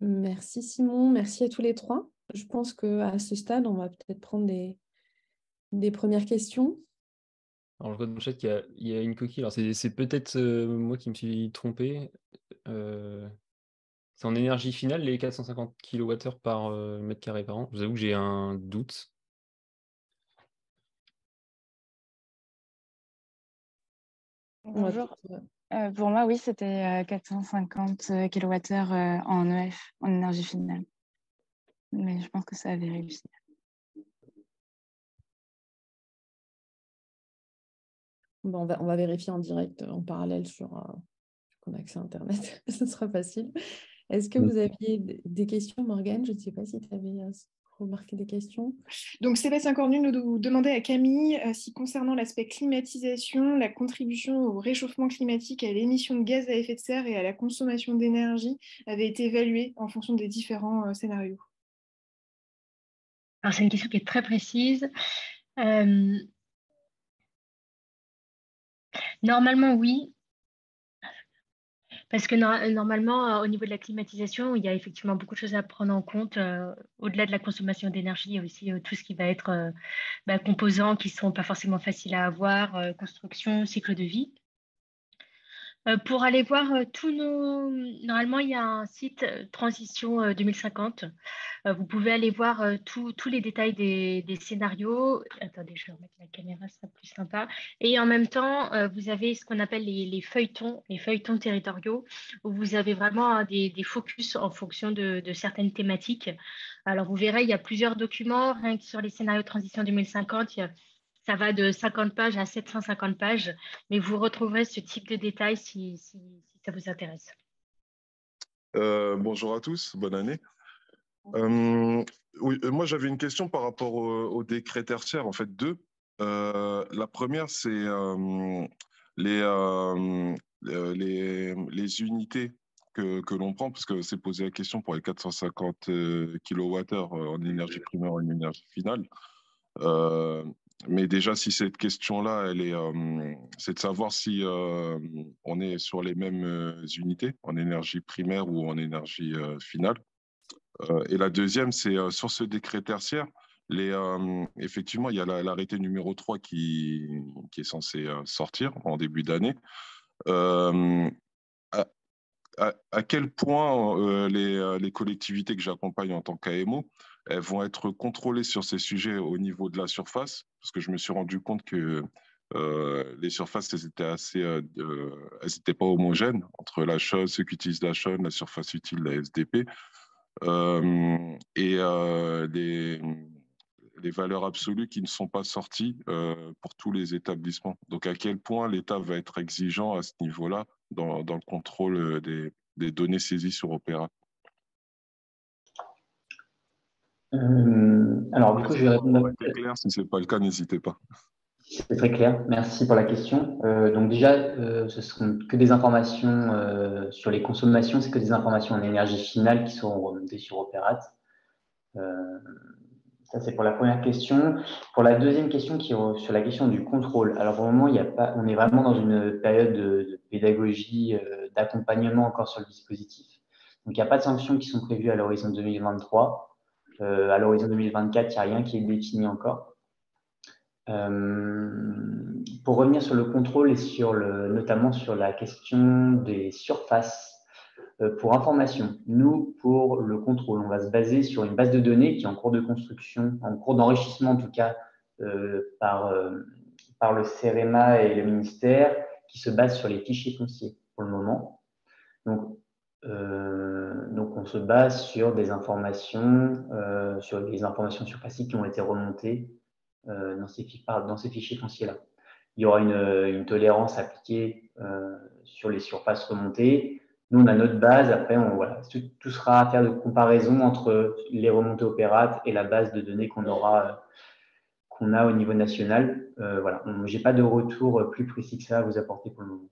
Speaker 1: Merci Simon, merci à tous les trois. Je pense qu'à ce stade, on va peut-être prendre des premières questions.
Speaker 4: Alors je vois dans le chat qu'il y a une coquille. Alors c'est peut-être moi qui me suis trompé. C'est en énergie finale les 450 kWh par mètre carré par an. Je vous avoue que j'ai un doute.
Speaker 5: Bonjour. Pour moi, oui, c'était 450 kWh en EF, en énergie finale. Mais je pense que ça a vérifié.
Speaker 1: Bon, on va vérifier en direct, en parallèle sur qu'on a accès à Internet. Ce sera facile. Est-ce que vous aviez des questions, Morgane? Je ne sais pas si tu avais remarqué des questions.
Speaker 6: Donc, Sébastien Cornu nous demandait à Camille si concernant l'aspect climatisation, la contribution au réchauffement climatique, à l'émission de gaz à effet de serre et à la consommation d'énergie avait été évaluée en fonction des différents scénarios.
Speaker 2: Alors, c'est une question qui est très précise. Normalement, oui. Parce que normalement, au niveau de la climatisation, il y a effectivement beaucoup de choses à prendre en compte. Au-delà de la consommation d'énergie, il y a aussi tout ce qui va être composants qui ne sont pas forcément faciles à avoir, construction, cycle de vie. Pour aller voir tous nos... Normalement, il y a un site Transition 2050. Vous pouvez aller voir tous les détails des scénarios. Attendez, je vais remettre la caméra, ce sera plus sympa. Et en même temps, vous avez ce qu'on appelle les feuilletons territoriaux, où vous avez vraiment des focus en fonction de certaines thématiques. Alors, vous verrez, il y a plusieurs documents. Rien que sur les scénarios Transition 2050, ça va de 50 pages à 750 pages, mais vous retrouverez ce type de détails si ça vous intéresse.
Speaker 7: Bonjour à tous, bonne année. Oui, moi j'avais une question par rapport au décret tertiaire, en fait deux. La première, c'est les unités que l'on prend, parce que c'est posé la question pour les 450 kWh en énergie primaire et en énergie finale. Mais déjà, si cette question-là, c'est de savoir si on est sur les mêmes unités en énergie primaire ou en énergie finale. Et la deuxième, c'est sur ce décret tertiaire, effectivement, il y a l'arrêté numéro 3 qui est censé sortir en début d'année. À quel point les collectivités que j'accompagne en tant qu'AMO, elles vont être contrôlées sur ces sujets au niveau de la surface, parce que je me suis rendu compte que les surfaces, elles étaient pas homogènes entre la chose, ceux qui utilisent la chaîne, la surface utile, la SDP, et les valeurs absolues qui ne sont pas sorties pour tous les établissements. Donc, à quel point l'État va être exigeant à ce niveau-là dans le contrôle des données saisies sur Opéra?
Speaker 3: Alors, du coup, je vais répondre.
Speaker 7: Ça été clair. Si ce n'est pas le cas, n'hésitez pas.
Speaker 3: C'est très clair. Merci pour la question. Donc déjà, ce seront que des informations sur les consommations, c'est que des informations en énergie finale qui seront remontées sur Opérat. Ça, c'est pour la première question. Pour la deuxième question, qui est sur la question du contrôle. Alors, pour le moment, il y a pas, on est vraiment dans une période de pédagogie, d'accompagnement encore sur le dispositif. Donc, il n'y a pas de sanctions qui sont prévues à l'horizon 2023. À l'horizon 2024, il n'y a rien qui est défini encore. Pour revenir sur le contrôle et notamment sur la question des surfaces, pour information, nous, pour le contrôle, on va se baser sur une base de données qui est en cours de construction, en cours d'enrichissement en tout cas, par le CEREMA et le ministère, qui se base sur les fichiers fonciers pour le moment. Donc, on se base sur des informations, sur les informations surfaciques qui ont été remontées dans ces fichiers fonciers-là. Il y aura une tolérance appliquée sur les surfaces remontées. Nous, on a notre base. Après, voilà, tout sera affaire de comparaison entre les remontées Opérat et la base de données qu'on a au niveau national. Voilà, j'ai pas de retour plus précis que ça à vous apporter pour le moment.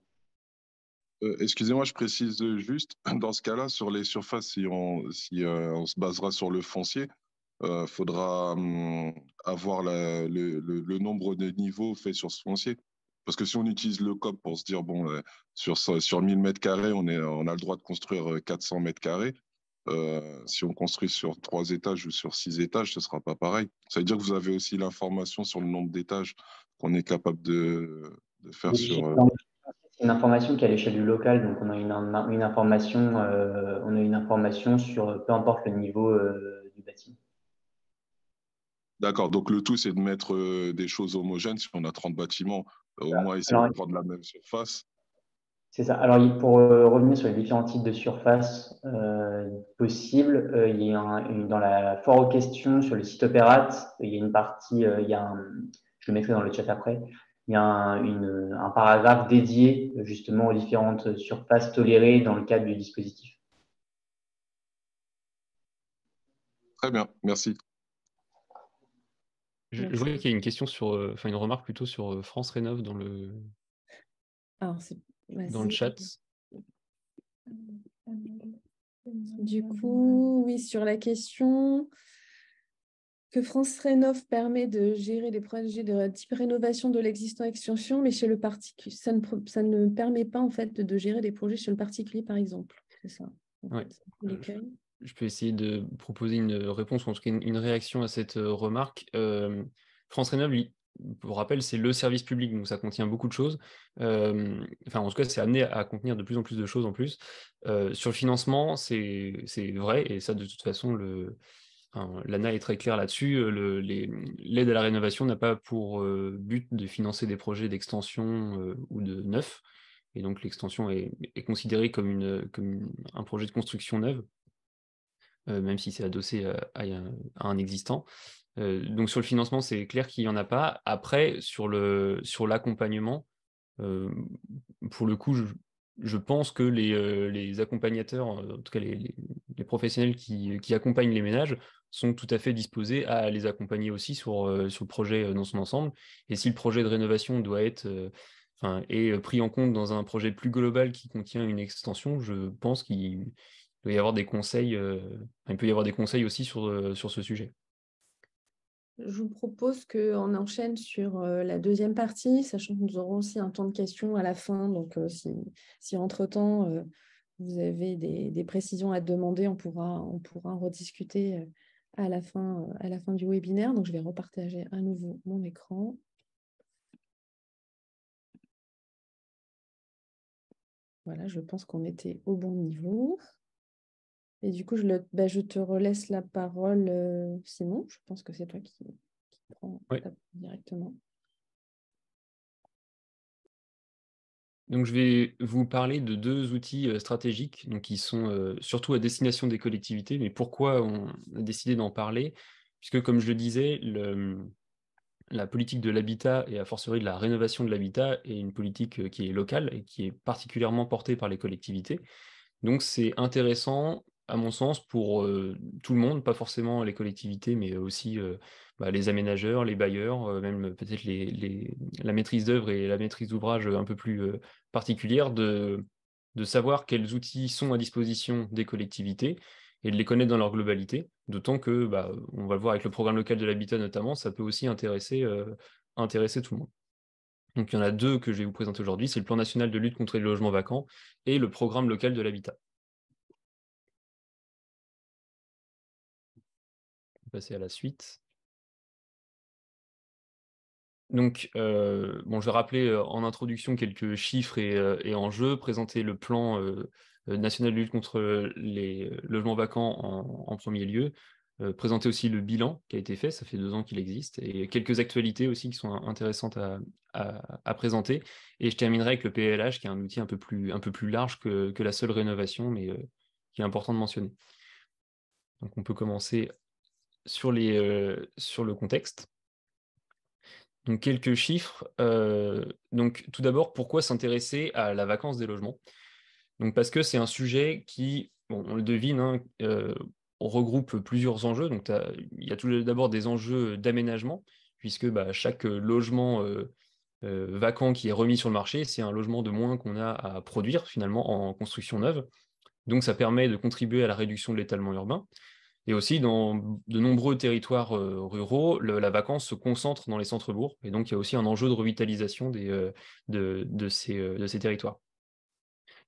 Speaker 7: Excusez-moi, je précise juste, dans ce cas-là, sur les surfaces, si on se basera sur le foncier, faudra avoir le nombre de niveaux faits sur ce foncier. Parce que si on utilise le COP pour se dire, bon, sur 1000 mètres carrés, on a le droit de construire 400 mètres carrés. Si on construit sur 3 étages ou sur 6 étages, ce ne sera pas pareil. Ça veut dire que vous avez aussi l'information sur le nombre d'étages qu'on est capable de faire sur...
Speaker 3: C'est une information qui est à l'échelle du local, donc on a une information sur peu importe le niveau du bâtiment.
Speaker 7: D'accord, donc le tout, c'est de mettre des choses homogènes. Si on a 30 bâtiments, au moins essayer de prendre la même surface.
Speaker 3: C'est ça. Alors, pour revenir sur les différents types de surfaces possibles, il y a dans la foire aux questions sur le site Opérat, il y a une partie, je le mettrai dans le chat après, il y a un paragraphe dédié justement aux différentes surfaces tolérées dans le cadre du dispositif.
Speaker 7: Très bien, merci.
Speaker 4: Je vois qu'il y a une question une remarque plutôt sur France Rénov dans le chat.
Speaker 1: Du coup, oui, sur la question que France Rénov permet de gérer des projets de type rénovation de l'existant extension, mais chez le particulier, ça ne permet pas en fait de gérer des projets chez le particulier, par exemple. C'est ça.
Speaker 4: Ouais. Je peux essayer de proposer une réponse, ou en tout cas une réaction à cette remarque. France Rénov, pour rappel, c'est le service public, donc ça contient beaucoup de choses. En tout cas, c'est amené à contenir de plus en plus de choses en plus. Sur le financement, c'est vrai, et ça, de toute façon, l'ANA est très claire là-dessus. L'aide à la rénovation n'a pas pour but de financer des projets d'extension ou de neuf. Et donc, l'extension est considérée comme un projet de construction neuve, même si c'est adossé à un existant. Donc, sur le financement, c'est clair qu'il n'y en a pas. Après, sur l'accompagnement, pour le coup, je pense que les accompagnateurs, en tout cas les professionnels qui accompagnent les ménages, sont tout à fait disposés à les accompagner aussi sur le projet dans son ensemble. Et si le projet de rénovation doit être est pris en compte dans un projet plus global qui contient une extension, je pense qu'il doit y avoir des conseils, il peut y avoir des conseils aussi sur ce sujet.
Speaker 1: Je vous propose qu'on enchaîne sur la deuxième partie, sachant que nous aurons aussi un temps de questions à la fin. Donc, si entre-temps, vous avez des précisions à demander, on pourra en rediscuter à la fin du webinaire. Donc, je vais repartager à nouveau mon écran. Voilà, je pense qu'on était au bon niveau. Et du coup, je te relaisse la parole, Simon. Je pense que c'est toi qui prends la parole directement.
Speaker 4: Donc, je vais vous parler de 2 outils stratégiques donc, qui sont surtout à destination des collectivités. Mais pourquoi on a décidé d'en parler? Puisque, comme je le disais, la politique de l'habitat et a fortiori de la rénovation de l'habitat est une politique qui est locale et qui est particulièrement portée par les collectivités. Donc, c'est intéressant à mon sens, pour tout le monde, pas forcément les collectivités, mais aussi les aménageurs, les bailleurs, même peut-être la maîtrise d'œuvre et la maîtrise d'ouvrage un peu plus particulière, de savoir quels outils sont à disposition des collectivités et de les connaître dans leur globalité, d'autant que, on va le voir avec le programme local de l'habitat notamment, ça peut aussi intéresser tout le monde. Donc il y en a deux que je vais vous présenter aujourd'hui, c'est le plan national de lutte contre les logements vacants et le programme local de l'habitat. On va passer à la suite. Donc, je vais rappeler en introduction quelques chiffres et enjeux, présenter le plan national de lutte contre les logements vacants en premier lieu, présenter aussi le bilan qui a été fait, ça fait 2 ans qu'il existe, et quelques actualités aussi qui sont intéressantes à présenter. Et je terminerai avec le PLH, qui est un outil un peu plus large que la seule rénovation, mais qui est important de mentionner. Donc, on peut commencer sur le contexte. Donc, quelques chiffres. Donc, tout d'abord, pourquoi s'intéresser à la vacance des logements? Donc, parce que c'est un sujet qui, on le devine, hein, on regroupe plusieurs enjeux. Donc, il y a tout d'abord des enjeux d'aménagement, puisque chaque logement vacant qui est remis sur le marché, c'est un logement de moins qu'on a à produire finalement en construction neuve. Donc, ça permet de contribuer à la réduction de l'étalement urbain. Et aussi, dans de nombreux territoires ruraux, la vacance se concentre dans les centres-bourgs. Et donc, il y a aussi un enjeu de revitalisation de ces territoires.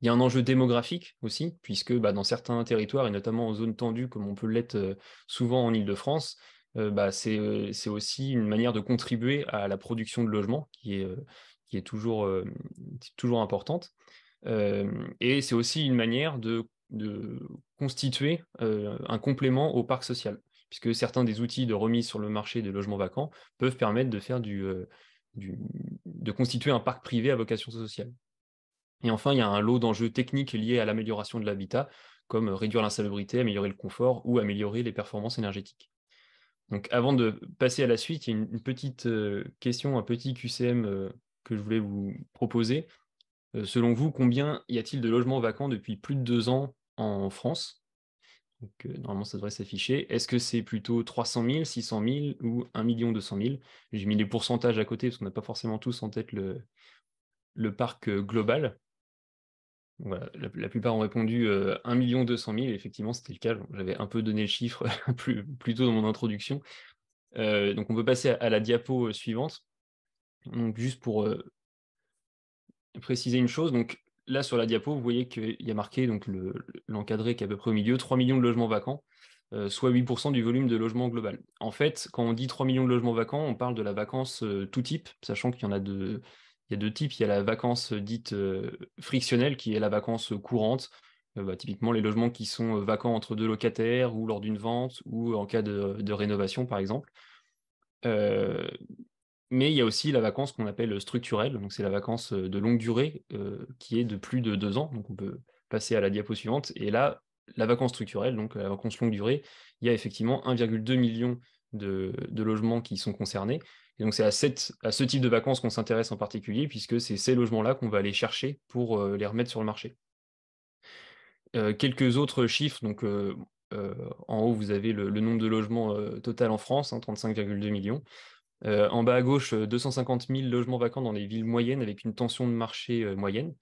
Speaker 4: Il y a un enjeu démographique aussi, puisque dans certains territoires, et notamment en zones tendues, comme on peut l'être souvent en Île-de-France, c'est aussi une manière de contribuer à la production de logements qui est toujours importante. Et c'est aussi une manière de constituer un complément au parc social, puisque certains des outils de remise sur le marché des logements vacants peuvent permettre de faire de constituer un parc privé à vocation sociale. Et enfin, il y a un lot d'enjeux techniques liés à l'amélioration de l'habitat, comme réduire l'insalubrité, améliorer le confort ou améliorer les performances énergétiques. Donc avant de passer à la suite, il y a une petite question, un petit QCM que je voulais vous proposer. Selon vous, combien y a-t-il de logements vacants depuis plus de 2 ans en France? Donc, normalement, ça devrait s'afficher. Est-ce que c'est plutôt 300 000, 600 000 ou 1 200 000? J'ai mis les pourcentages à côté parce qu'on n'a pas forcément tous en tête le parc global. Voilà, la plupart ont répondu 1 200 000. Effectivement, c'était le cas. J'avais un peu donné le chiffre plus tôt dans mon introduction. Donc, on peut passer à la diapo suivante. Donc, juste pour préciser une chose, donc là sur la diapo, vous voyez qu'il y a marqué donc l'encadré qui est à peu près au milieu, 3 millions de logements vacants, soit 8% du volume de logement global. En fait, quand on dit 3 millions de logements vacants, on parle de la vacance tout type, sachant qu'il y en a il y a deux types. Il y a la vacance dite frictionnelle, qui est la vacance courante, typiquement les logements qui sont vacants entre deux locataires ou lors d'une vente ou en cas de rénovation par exemple. Mais il y a aussi la vacance qu'on appelle structurelle, donc c'est la vacance de longue durée qui est de plus de 2 ans. Donc on peut passer à la diapo suivante. Et là, la vacance structurelle, donc la vacance longue durée, il y a effectivement 1,2 million de logements qui sont concernés. Et donc c'est à ce type de vacances qu'on s'intéresse en particulier, puisque c'est ces logements-là qu'on va aller chercher pour les remettre sur le marché. Quelques autres chiffres, donc en haut vous avez le nombre de logements total en France, 35,2 millions. En bas à gauche, 250 000 logements vacants dans les villes moyennes avec une tension de marché moyenne.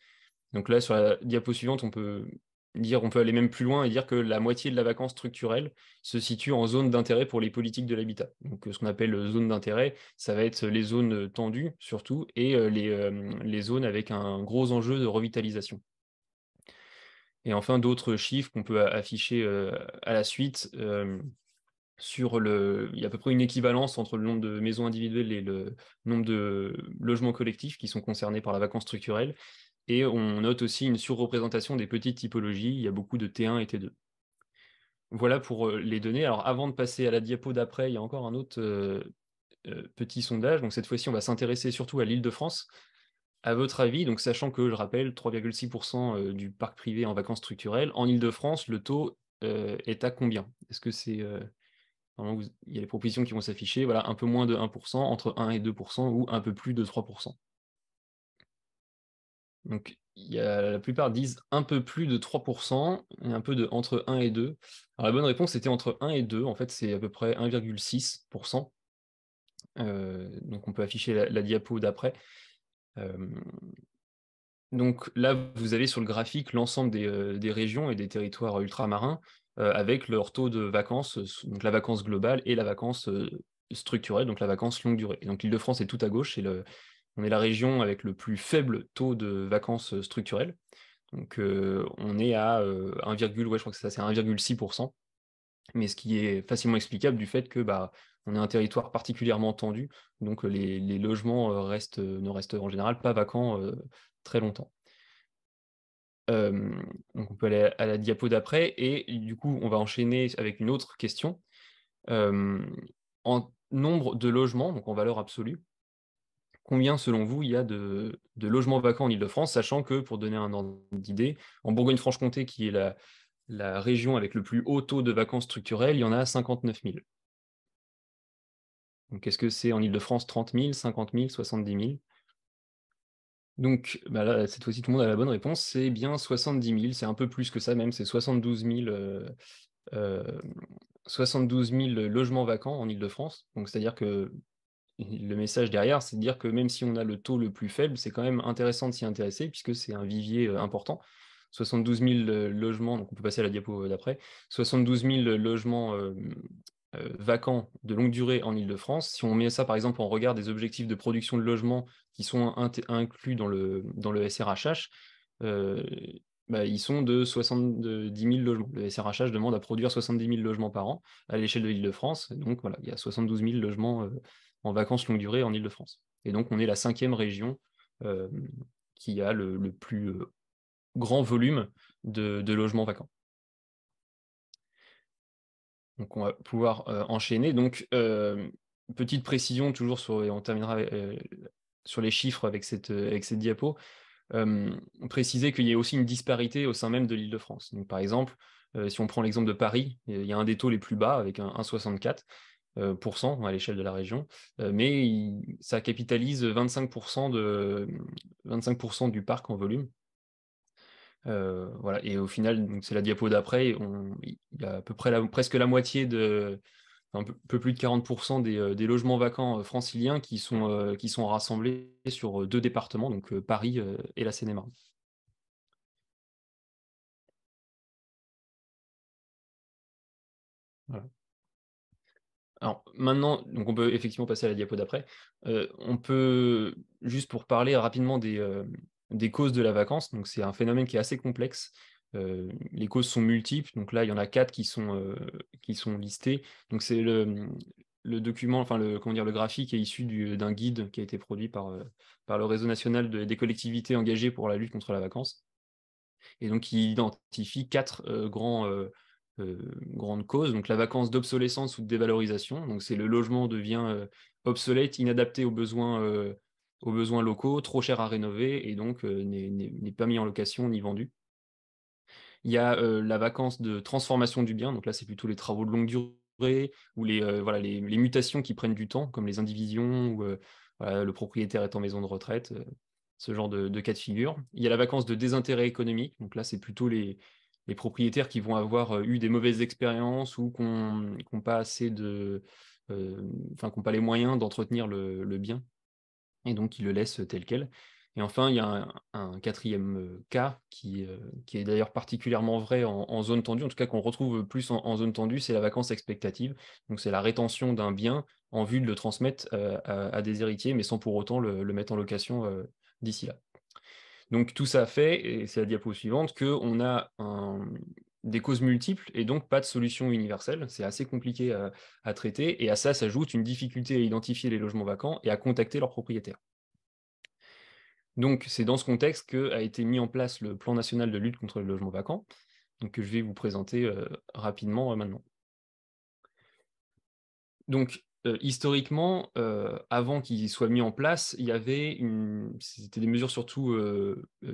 Speaker 4: Donc là, sur la diapo suivante, on peut aller même plus loin et dire que la moitié de la vacance structurelle se situe en zone d'intérêt pour les politiques de l'habitat. Donc ce qu'on appelle zone d'intérêt, ça va être les zones tendues surtout et les zones avec un gros enjeu de revitalisation. Et enfin, d'autres chiffres qu'on peut afficher à la suite. Il y a à peu près une équivalence entre le nombre de maisons individuelles et le nombre de logements collectifs qui sont concernés par la vacance structurelle. Et on note aussi une surreprésentation des petites typologies. Il y a beaucoup de T1 et T2. Voilà pour les données. Alors avant de passer à la diapo d'après, il y a encore un autre petit sondage. Donc cette fois-ci, on va s'intéresser surtout à l'Île-de-France. À votre avis, donc sachant que, je rappelle, 3,6% du parc privé en vacances structurelles, en Île-de-France, le taux est à combien? Est-ce que c'est... Normalement, il y a les propositions qui vont s'afficher, voilà, un peu moins de 1%, entre 1 et 2%, ou un peu plus de 3%. Donc, la plupart disent un peu plus de 3% et un peu entre 1 et 2. Alors, la bonne réponse, c'était entre 1 et 2. En fait, c'est à peu près 1,6%. Donc, on peut afficher la diapo d'après. Donc là, vous avez sur le graphique l'ensemble des régions et des territoires ultramarins avec leur taux de vacances, donc la vacance globale et la vacance structurelle, donc la vacance longue durée. Et donc l'Île-de-France est tout à gauche, on est la région avec le plus faible taux de vacances structurelles. Donc on est à 1, ouais, je crois que c'est 1,6%, mais ce qui est facilement explicable du fait que on est un territoire particulièrement tendu, donc les logements ne restent en général pas vacants très longtemps. Donc on peut aller à la diapo d'après, et du coup on va enchaîner avec une autre question. En nombre de logements, donc en valeur absolue, combien selon vous il y a de logements vacants en Île-de-France, sachant que, pour donner un ordre d'idée, en Bourgogne-Franche-Comté, qui est la région avec le plus haut taux de vacances structurelles, il y en a 59 000. Donc est-ce que c'est en Île-de-France 30 000, 50 000, 70 000? Donc là, cette fois-ci, tout le monde a la bonne réponse, c'est bien 70 000, c'est un peu plus que ça même, c'est 72 000, 72 000 logements vacants en Île-de-France. Donc c'est-à-dire que le message derrière, c'est de dire que même si on a le taux le plus faible, c'est quand même intéressant de s'y intéresser, puisque c'est un vivier important. 72 000 logements, donc on peut passer à la diapo d'après, 72 000 logements vacants de longue durée en Île-de-France. Si on met ça, par exemple, en regard des objectifs de production de logements qui sont inclus dans le SRHH, ils sont de 70 000 logements. Le SRHH demande à produire 70 000 logements par an à l'échelle de l'Île-de-France. Donc voilà, il y a 72 000 logements en vacances longue durée en Île-de-France. Et donc on est la 5e région qui a le plus grand volume de logements vacants. Donc on va pouvoir enchaîner. Donc petite précision toujours on terminera sur les chiffres avec cette diapo. Préciser qu'il y a aussi une disparité au sein même de l'Île-de-France. Donc par exemple, si on prend l'exemple de Paris, il y a un des taux les plus bas avec un 1,64% à l'échelle de la région, mais ça capitalise 25% du parc en volume. Voilà. Et au final, c'est la diapo d'après, il y a à peu près presque la moitié un peu plus de 40% des logements vacants franciliens qui sont rassemblés sur 2 départements, donc Paris et la Seine-et-Marne. Voilà. Alors maintenant, donc on peut effectivement passer à la diapo d'après. On peut, juste pour parler rapidement des causes de la vacance, donc c'est un phénomène qui est assez complexe. Les causes sont multiples, donc là il y en a 4 qui sont listées. Donc c'est le document, enfin le graphique est issu d'un guide qui a été produit par le réseau national des collectivités engagées pour la lutte contre la vacance. Et donc il identifie 4 grandes causes. Donc la vacance d'obsolescence ou de dévalorisation, donc c'est le logement devient obsolète, inadapté aux besoins locaux, trop cher à rénover, et donc n'est pas mis en location ni vendu. Il y a la vacance de transformation du bien, donc là c'est plutôt les travaux de longue durée, ou les mutations qui prennent du temps, comme les indivisions, ou le propriétaire est en maison de retraite, ce genre de cas de figure. Il y a la vacance de désintérêt économique, donc là c'est plutôt les propriétaires qui vont avoir eu des mauvaises expériences ou qui n'ont pas assez qui n'ont pas les moyens d'entretenir le bien, et donc qui le laissent tel quel. Et enfin, il y a un 4e cas qui est d'ailleurs particulièrement vrai en zone tendue, en tout cas qu'on retrouve plus en zone tendue, c'est la vacance expectative. Donc c'est la rétention d'un bien en vue de le transmettre à des héritiers, mais sans pour autant le mettre en location d'ici là. Donc tout ça fait, et c'est la diapo suivante, qu'on a des causes multiples et donc pas de solution universelle. C'est assez compliqué à traiter, et à ça s'ajoute une difficulté à identifier les logements vacants et à contacter leurs propriétaires. Donc c'est dans ce contexte qu'a été mis en place le plan national de lutte contre les logements vacants, donc que je vais vous présenter rapidement maintenant. Donc historiquement, avant qu'il soit mis en place, il y avait c'était des mesures surtout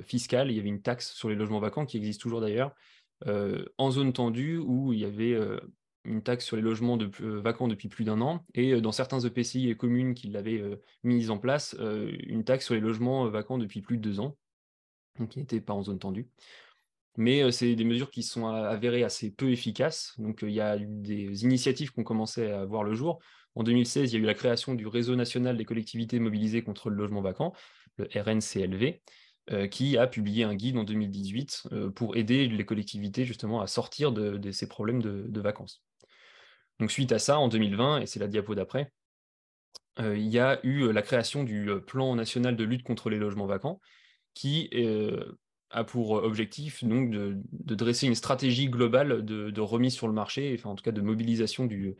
Speaker 4: fiscales. Il y avait une taxe sur les logements vacants qui existe toujours d'ailleurs, en zone tendue, où il y avait une taxe sur les logements vacants depuis plus d'1 an, et dans certains EPCI et communes qui l'avaient mise en place, une taxe sur les logements vacants depuis plus de 2 ans. donc qui n'étaient pas en zone tendue. Mais c'est des mesures qui sont avérées assez peu efficaces. Donc, il y a eu des initiatives qui ont commencé à voir le jour. En 2016, il y a eu la création du Réseau national des collectivités mobilisées contre le logement vacant, le RNCLV, qui a publié un guide en 2018 pour aider les collectivités justement à sortir de ces problèmes de vacances. Donc, suite à ça, en 2020, et c'est la diapo d'après, il y a eu la création du Plan national de lutte contre les logements vacants, qui a pour objectif donc, de dresser une stratégie globale de remise sur le marché, enfin en tout cas de mobilisation du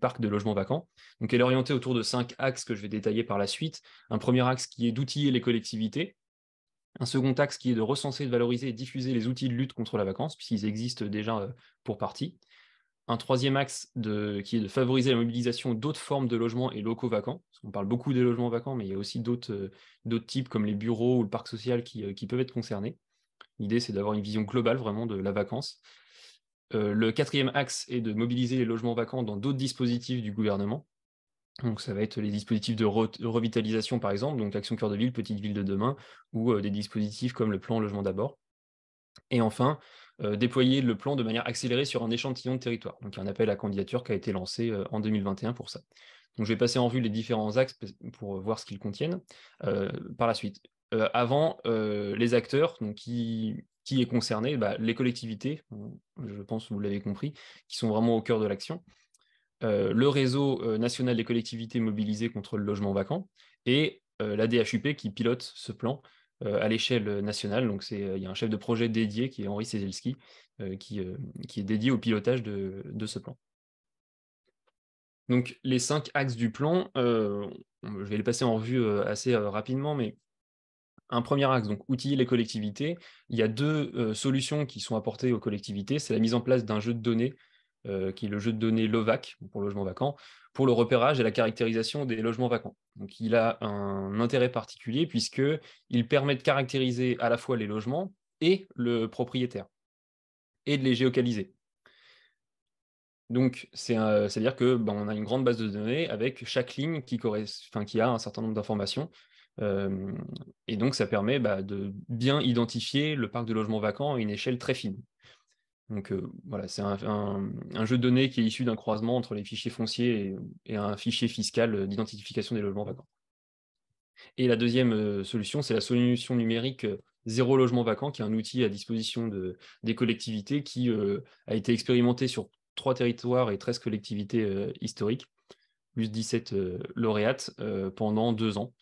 Speaker 4: parc de logements vacants. Donc elle est orientée autour de 5 axes que je vais détailler par la suite. Un premier axe qui est d'outiller les collectivités. Un second axe qui est de recenser, de valoriser et diffuser les outils de lutte contre la vacance, puisqu'ils existent déjà pour partie. Un troisième axe qui est de favoriser la mobilisation d'autres formes de logements et locaux vacants. On parle beaucoup des logements vacants, mais il y a aussi d'autres types comme les bureaux ou le parc social qui peuvent être concernés. L'idée, c'est d'avoir une vision globale vraiment de la vacance. Le quatrième axe est de mobiliser les logements vacants dans d'autres dispositifs du gouvernement. Donc ça va être les dispositifs de revitalisation par exemple, donc Action Cœur de Ville, Petite Ville de demain, ou des dispositifs comme le plan Logement d'abord. Et enfin, déployer le plan de manière accélérée sur un échantillon de territoire. Donc, il y a un appel à candidature qui a été lancé en 2021 pour ça. Donc, je vais passer en revue les différents axes pour voir ce qu'ils contiennent par la suite. Avant, les acteurs, donc qui est concerné, les collectivités, je pense que vous l'avez compris, qui sont vraiment au cœur de l'action. Le réseau national des collectivités mobilisées contre le logement vacant et la DHUP qui pilote ce plan à l'échelle nationale. Donc, il y a un chef de projet dédié qui est Henri Sezelski, qui est dédié au pilotage de ce plan. Donc, les 5 axes du plan, je vais les passer en revue assez rapidement, mais un premier axe, donc outiller les collectivités. Il y a 2 solutions qui sont apportées aux collectivités. C'est la mise en place d'un jeu de données, qui est le jeu de données LOVAC, pour logement vacant, pour le repérage et la caractérisation des logements vacants. Donc, il a un intérêt particulier puisqu'il permet de caractériser à la fois les logements et le propriétaire, et de les géocaliser. Donc, c'est-à-dire qu'on a une grande base de données avec chaque ligne qui a un certain nombre d'informations. Et donc, ça permet de bien identifier le parc de logements vacants à une échelle très fine. Donc voilà, c'est un jeu de données qui est issu d'un croisement entre les fichiers fonciers et un fichier fiscal d'identification des logements vacants. Et la deuxième solution, c'est la solution numérique Zéro logement vacant, qui est un outil à disposition des collectivités qui a été expérimenté sur 3 territoires et 13 collectivités historiques, plus 17 lauréates pendant 2 ans,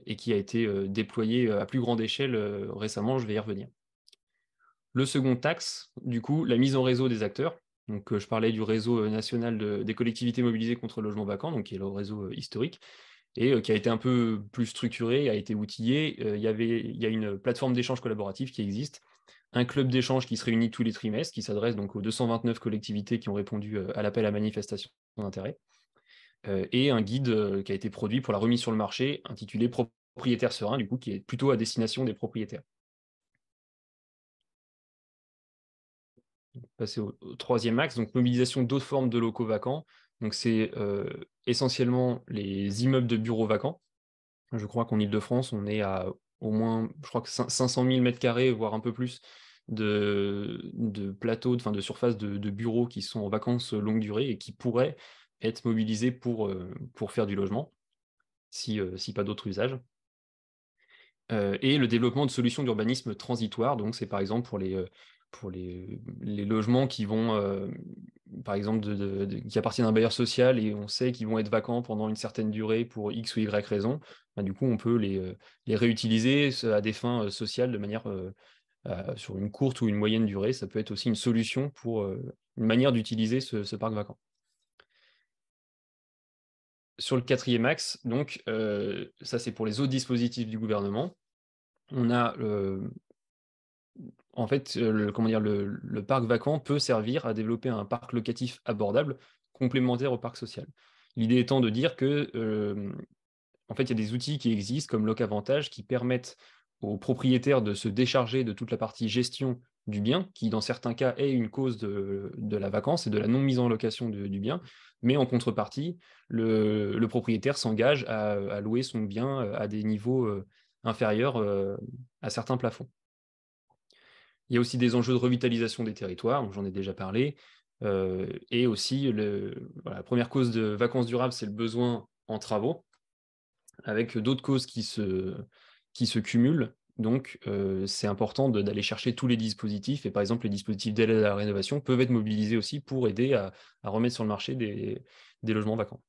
Speaker 4: et qui a été déployé à plus grande échelle récemment, je vais y revenir. Le second axe, du coup, la mise en réseau des acteurs. Donc, je parlais du réseau national des collectivités mobilisées contre le logement vacant, donc qui est le réseau historique, et qui a été un peu plus structuré, a été outillé. Il y a une plateforme d'échange collaboratif qui existe, un club d'échange qui se réunit tous les trimestres, qui s'adresse donc aux 229 collectivités qui ont répondu à l'appel à manifestation d'intérêt, et un guide qui a été produit pour la remise sur le marché, intitulé Propriétaire serein, du coup, qui est plutôt à destination des propriétaires. Passer au troisième axe, donc mobilisation d'autres formes de locaux vacants. Donc c'est essentiellement les immeubles de bureaux vacants. Je crois qu'en Ile-de-France, on est à au moins, je crois que 500 000 m², voire un peu plus, de plateaux, de surface de bureaux qui sont en vacances longue durée et qui pourraient être mobilisés pour faire du logement, si pas d'autres usages. Et le développement de solutions d'urbanisme transitoire, donc c'est par exemple pour les logements qui vont, par exemple, qui appartiennent à un bailleur social et on sait qu'ils vont être vacants pendant une certaine durée pour X ou Y raison, du coup on peut les réutiliser à des fins sociales de manière sur une courte ou une moyenne durée. Ça peut être aussi une solution pour une manière d'utiliser ce parc vacant. Sur le quatrième axe, donc, ça c'est pour les autres dispositifs du gouvernement. On a en fait, le parc vacant peut servir à développer un parc locatif abordable, complémentaire au parc social. L'idée étant de dire que, en fait, il y a des outils qui existent comme Locavantage qui permettent aux propriétaires de se décharger de toute la partie gestion du bien, qui dans certains cas est une cause de la vacance et de la non-mise en location du bien, mais en contrepartie, le propriétaire s'engage à louer son bien à des niveaux inférieurs à certains plafonds. Il y a aussi des enjeux de revitalisation des territoires, donc j'en ai déjà parlé, et aussi la première cause de vacances durables, c'est le besoin en travaux, avec d'autres causes qui se cumulent. Donc, c'est important d'aller chercher tous les dispositifs. Et par exemple, les dispositifs d'aide à la rénovation peuvent être mobilisés aussi pour aider à remettre sur le marché des logements vacants.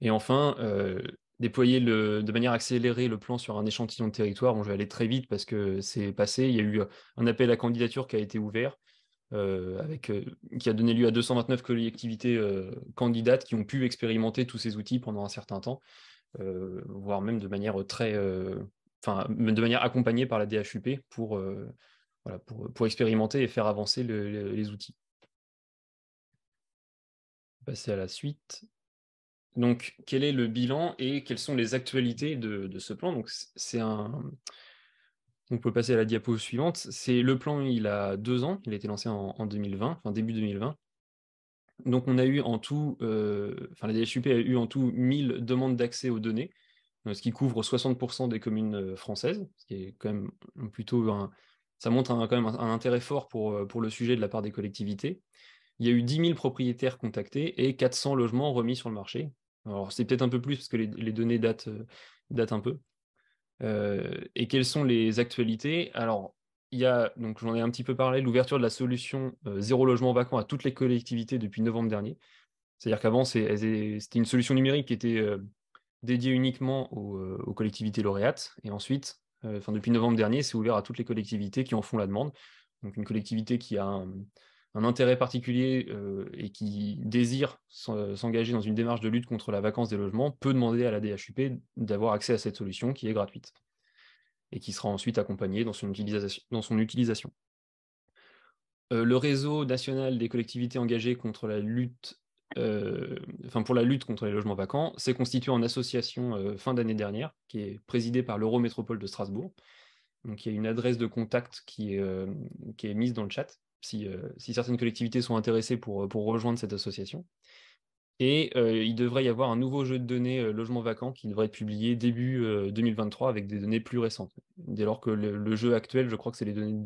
Speaker 4: Et enfin, déployer de manière accélérée le plan sur un échantillon de territoire. Bon, je vais aller très vite parce que c'est passé. Il y a eu un appel à candidature qui a été ouvert, qui a donné lieu à 229 collectivités candidates qui ont pu expérimenter tous ces outils pendant un certain temps, voire même de manière de manière accompagnée par la DHUP pour expérimenter et faire avancer les outils. On va passer à la suite. Donc, quel est le bilan et quelles sont les actualités de ce plan? Donc, on peut passer à la diapo suivante. Le plan, il a 2 ans. Il a été lancé en 2020, enfin début 2020. Donc, on a eu en tout, la DHUP a eu en tout 1000 demandes d'accès aux données, ce qui couvre 60% des communes françaises, ce qui est quand même plutôt ça montre quand même un intérêt fort pour le sujet de la part des collectivités. Il y a eu 10 000 propriétaires contactés et 400 logements remis sur le marché. Alors, c'est peut-être un peu plus parce que les données datent un peu. Et quelles sont les actualités? Alors, il y a, donc j'en ai un petit peu parlé, l'ouverture de la solution zéro logement vacant à toutes les collectivités depuis novembre dernier. C'est-à-dire qu'avant, c'était une solution numérique qui était dédiée uniquement aux collectivités lauréates. Et ensuite, depuis novembre dernier, c'est ouvert à toutes les collectivités qui en font la demande. Donc, une collectivité qui a un intérêt particulier et qui désire s'engager dans une démarche de lutte contre la vacance des logements peut demander à la DHUP d'avoir accès à cette solution qui est gratuite et qui sera ensuite accompagnée dans son utilisation. Le réseau national des collectivités engagées contre la lutte, pour la lutte contre les logements vacants s'est constitué en association fin d'année dernière, qui est présidée par l'Eurométropole de Strasbourg. Donc il y a une adresse de contact qui est mise dans le chat, si certaines collectivités sont intéressées pour rejoindre cette association. Et il devrait y avoir un nouveau jeu de données logement vacant qui devrait être publié début 2023 avec des données plus récentes. Dès lors que le jeu actuel, je crois que c'est les données de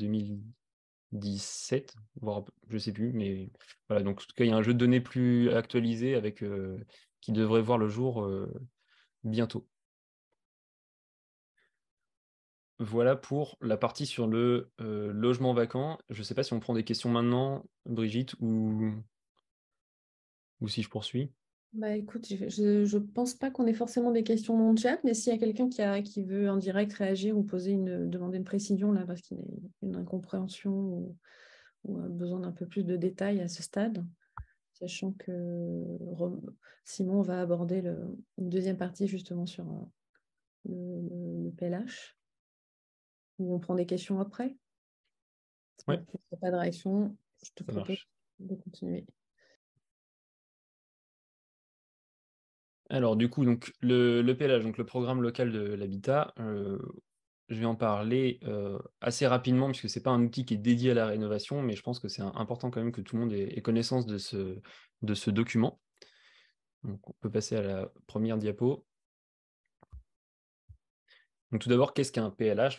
Speaker 4: 2017, voire je ne sais plus, mais voilà, donc en tout cas il y a un jeu de données plus actualisé qui devrait voir le jour bientôt. Voilà pour la partie sur le logement vacant. Je ne sais pas si on prend des questions maintenant, Brigitte, ou si je poursuis.
Speaker 1: Bah écoute, je pense pas qu'on ait forcément des questions dans le chat, mais s'il y a quelqu'un qui veut en direct réagir ou demander une précision là parce qu'il y a une incompréhension ou a besoin d'un peu plus de détails à ce stade, sachant que Simon va aborder une deuxième partie justement sur le PLH. Ou on prend des questions après?
Speaker 4: Ouais.
Speaker 1: Si il n'y a pas de réaction, je te
Speaker 4: Ça
Speaker 1: propose
Speaker 4: marche.
Speaker 1: de continuer.
Speaker 4: Alors du coup, donc, le PLH, donc le programme local de l'habitat, je vais en parler assez rapidement puisque ce n'est pas un outil qui est dédié à la rénovation, mais je pense que c'est important quand même que tout le monde ait connaissance de ce document. Donc on peut passer à la première diapo. Donc tout d'abord, qu'est-ce qu'un PLH?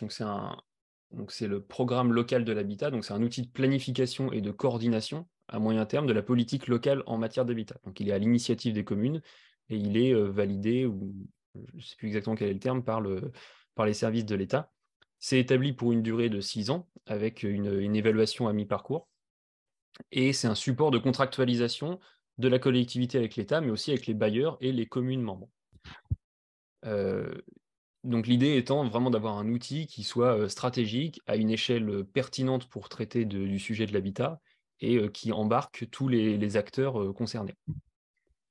Speaker 4: Donc c'est le programme local de l'habitat, donc c'est un outil de planification et de coordination à moyen terme de la politique locale en matière d'habitat. Donc il est à l'initiative des communes et il est validé, ou je ne sais plus exactement quel est le terme, par les services de l'État. C'est établi pour une durée de 6 ans avec une évaluation à mi-parcours. Et c'est un support de contractualisation de la collectivité avec l'État, mais aussi avec les bailleurs et les communes membres. Donc l'idée étant vraiment d'avoir un outil qui soit stratégique, à une échelle pertinente pour traiter du sujet de l'habitat et qui embarque tous les acteurs concernés.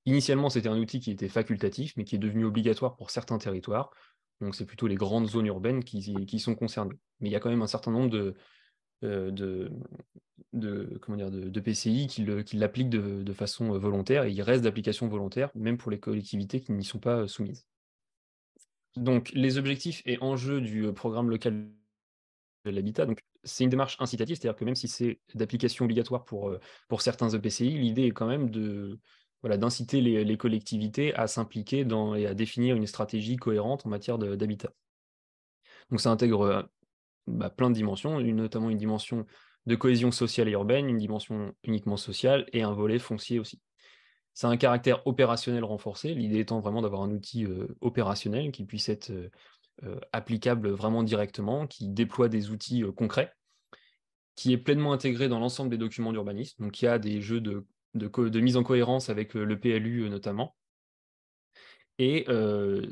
Speaker 4: Initialement, c'était un outil qui était facultatif, mais qui est devenu obligatoire pour certains territoires. Donc c'est plutôt les grandes zones urbaines qui sont concernées. Mais il y a quand même un certain nombre de PCI qui l'appliquent de façon volontaire, et il reste d'application volontaire, même pour les collectivités qui n'y sont pas soumises. Donc, les objectifs et enjeux du programme local de l'habitat, donc c'est une démarche incitative, c'est-à-dire que même si c'est d'application obligatoire pour certains EPCI, l'idée est quand même d'inciter les collectivités à s'impliquer et à définir une stratégie cohérente en matière d'habitat. Donc ça intègre plein de dimensions, notamment une dimension de cohésion sociale et urbaine, une dimension uniquement sociale et un volet foncier aussi. Ça a un caractère opérationnel renforcé, l'idée étant vraiment d'avoir un outil opérationnel qui puisse être applicable vraiment directement, qui déploie des outils concrets, qui est pleinement intégré dans l'ensemble des documents d'urbanisme. Donc il y a des jeux de mise en cohérence avec le PLU notamment. Et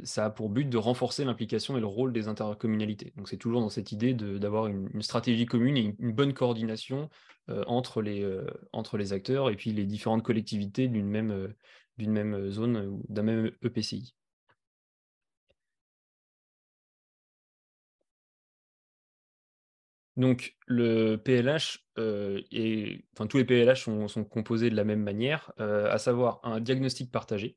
Speaker 4: ça a pour but de renforcer l'implication et le rôle des intercommunalités. Donc c'est toujours dans cette idée d'avoir une stratégie commune et une bonne coordination entre les acteurs et puis les différentes collectivités d'une même zone ou d'un même EPCI. Donc le PLH, tous les PLH sont composés de la même manière, à savoir un diagnostic partagé,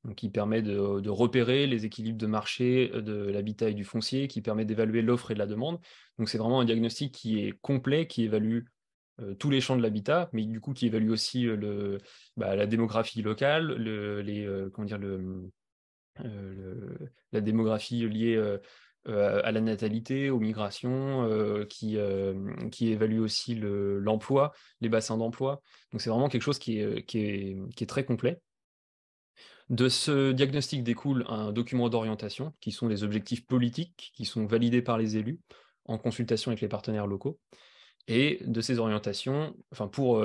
Speaker 4: donc qui permet de repérer les équilibres de marché de l'habitat et du foncier, qui permet d'évaluer l'offre et de la demande. Donc c'est vraiment un diagnostic qui est complet, qui évalue tous les champs de l'habitat, mais du coup qui évalue aussi la démographie locale, la démographie liée à la natalité, aux migrations, qui évalue aussi l'emploi, les bassins d'emploi. Donc c'est vraiment quelque chose qui est très complet. De ce diagnostic découle un document d'orientation, qui sont les objectifs politiques, qui sont validés par les élus, en consultation avec les partenaires locaux. Et de ces orientations, pour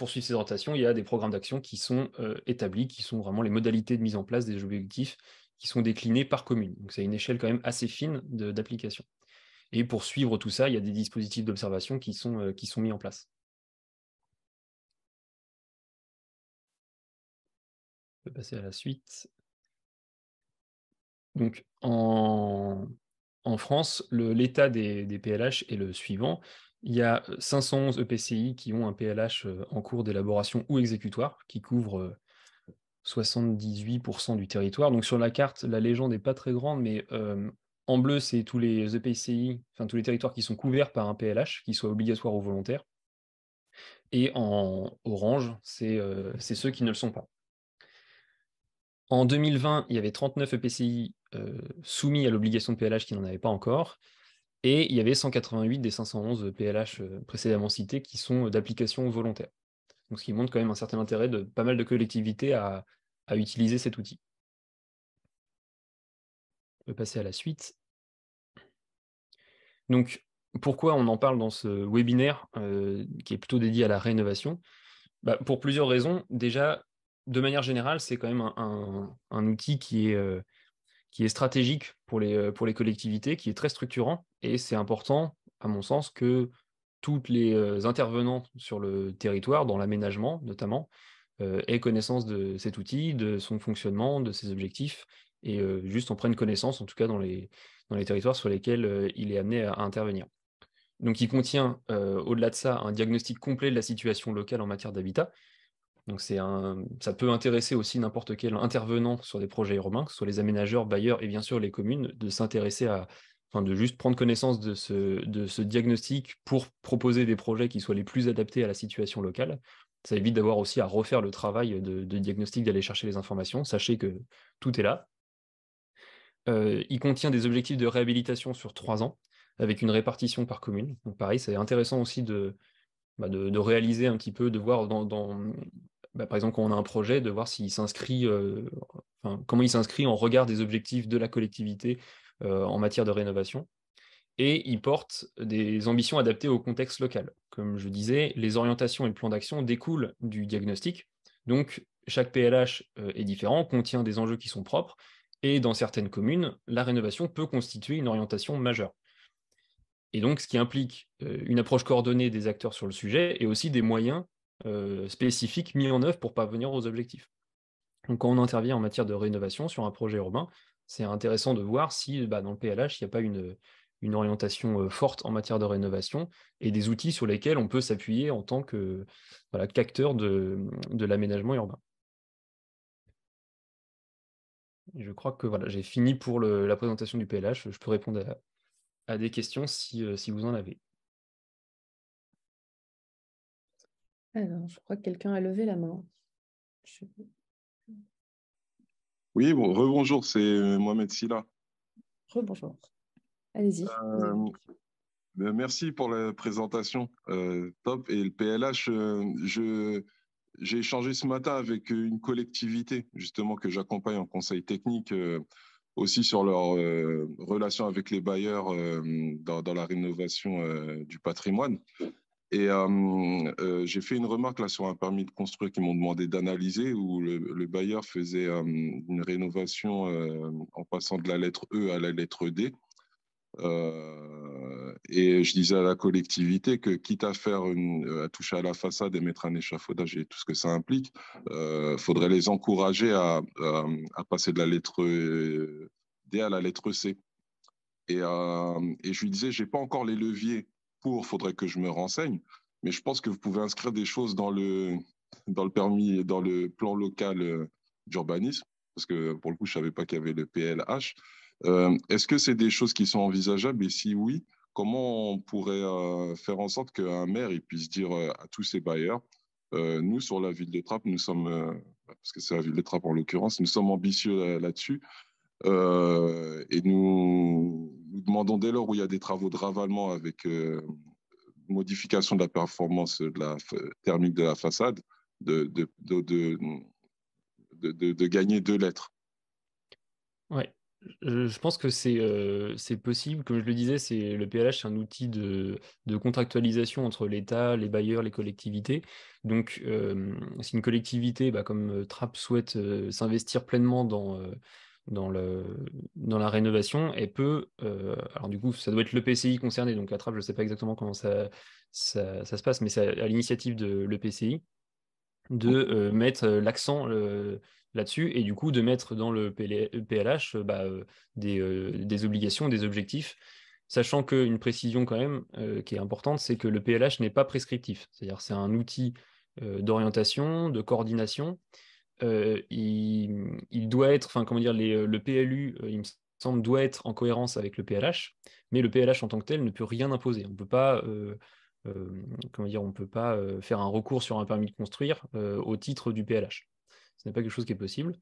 Speaker 4: suivre ces orientations, il y a des programmes d'action qui sont établis, qui sont vraiment les modalités de mise en place des objectifs, qui sont déclinés par commune. Donc c'est une échelle quand même assez fine d'application. Et pour suivre tout ça, il y a des dispositifs d'observation qui sont mis en place. On peut passer à la suite. Donc en France, l'état des PLH est le suivant. Il y a 511 EPCI qui ont un PLH en cours d'élaboration ou exécutoire, qui couvre 78% du territoire. Donc sur la carte, la légende n'est pas très grande, mais en bleu, c'est tous les EPCI, tous les territoires qui sont couverts par un PLH, qui soit obligatoire ou volontaire. Et en orange, c'est ceux qui ne le sont pas. En 2020, il y avait 39 EPCI soumis à l'obligation de PLH qui n'en avaient pas encore. Et il y avait 188 des 511 PLH précédemment cités qui sont d'application volontaire. Donc, ce qui montre quand même un certain intérêt de pas mal de collectivités à utiliser cet outil. On peut passer à la suite. Donc, pourquoi on en parle dans ce webinaire qui est plutôt dédié à la rénovation? Pour plusieurs raisons. Déjà, de manière générale, c'est quand même un outil qui est stratégique pour les collectivités, qui est très structurant, et c'est important, à mon sens, que toutes les intervenants sur le territoire, dans l'aménagement notamment, aient connaissance de cet outil, de son fonctionnement, de ses objectifs, et juste en prennent connaissance, en tout cas dans les territoires sur lesquels il est amené à intervenir. Donc il contient, au-delà de ça, un diagnostic complet de la situation locale en matière d'habitat. Donc ça peut intéresser aussi n'importe quel intervenant sur des projets urbains, que ce soit les aménageurs, bailleurs et bien sûr les communes, de s'intéresser de juste prendre connaissance de ce diagnostic pour proposer des projets qui soient les plus adaptés à la situation locale. Ça évite d'avoir aussi à refaire le travail de diagnostic, d'aller chercher les informations. Sachez que tout est là. Il contient des objectifs de réhabilitation sur 3 ans, avec une répartition par commune. Donc pareil, c'est intéressant aussi de réaliser un petit peu, de voir par exemple, quand on a un projet, de voir s'il s'inscrit, comment il s'inscrit en regard des objectifs de la collectivité en matière de rénovation. Et il porte des ambitions adaptées au contexte local. Comme je disais, les orientations et le plan d'action découlent du diagnostic. Donc, chaque PLH est différent, contient des enjeux qui sont propres, et dans certaines communes, la rénovation peut constituer une orientation majeure. Et donc, ce qui implique une approche coordonnée des acteurs sur le sujet et aussi des moyens spécifiques mis en œuvre pour parvenir aux objectifs. Donc, quand on intervient en matière de rénovation sur un projet urbain, c'est intéressant de voir si dans le PLH, il n'y a pas une orientation forte en matière de rénovation et des outils sur lesquels on peut s'appuyer en tant qu'acteur de l'aménagement urbain. Et je crois que j'ai fini pour la présentation du PLH. Je peux répondre à des questions si vous en avez.
Speaker 1: Alors, je crois que quelqu'un a levé la main.
Speaker 7: Oui, bon, rebonjour, c'est Mohamed Silla.
Speaker 1: Rebonjour. Allez-y.
Speaker 7: Merci pour la présentation, top. Et le PLH, j'ai échangé ce matin avec une collectivité, justement, que j'accompagne en conseil technique, aussi sur leur relation avec les bailleurs dans la rénovation du patrimoine. Et j'ai fait une remarque là sur un permis de construire qu'ils m'ont demandé d'analyser, où le bailleur faisait une rénovation en passant de la lettre E à la lettre D. Et je disais à la collectivité que quitte à à toucher à la façade et mettre un échafaudage et tout ce que ça implique, faudrait les encourager à passer de la lettre D à la lettre C. Et je lui disais, j'ai pas encore les leviers faudrait que je me renseigne, mais je pense que vous pouvez inscrire des choses dans le permis, dans le plan local d'urbanisme, parce que pour le coup, je savais pas qu'il y avait le PLH. Est-ce que c'est des choses qui sont envisageables? Et si oui, comment on pourrait faire en sorte qu'un maire il puisse dire à tous ses bailleurs, nous, sur la ville de Trappes, nous sommes, parce que c'est la ville de Trappes en l'occurrence, nous sommes ambitieux là-dessus. Et nous demandons dès lors où il y a des travaux de ravalement avec modification de la performance thermique de la façade, de gagner 2 lettres.
Speaker 4: Ouais, je pense que c'est possible. Comme je le disais, le PLH, c'est un outil de contractualisation entre l'État, les bailleurs, les collectivités. Donc, si une collectivité, comme Trappes, souhaite s'investir pleinement dans la rénovation, elle peut. Alors, du coup, ça doit être l'EPCI concerné. Donc, à Trappes, je ne sais pas exactement comment ça se passe, mais c'est à l'initiative de l'EPCI de mettre l'accent là-dessus et du coup de mettre dans le PLH des obligations, des objectifs, sachant qu'une précision quand même qui est importante, c'est que le PLH n'est pas prescriptif, c'est-à-dire c'est un outil d'orientation, de coordination. Il doit être, enfin comment dire, le PLU, il me semble, doit être en cohérence avec le PLH, mais le PLH en tant que tel ne peut rien imposer. On ne peut pas comment dire, on peut pas faire un recours sur un permis de construire au titre du PLH. Ce n'est pas quelque chose qui est possible.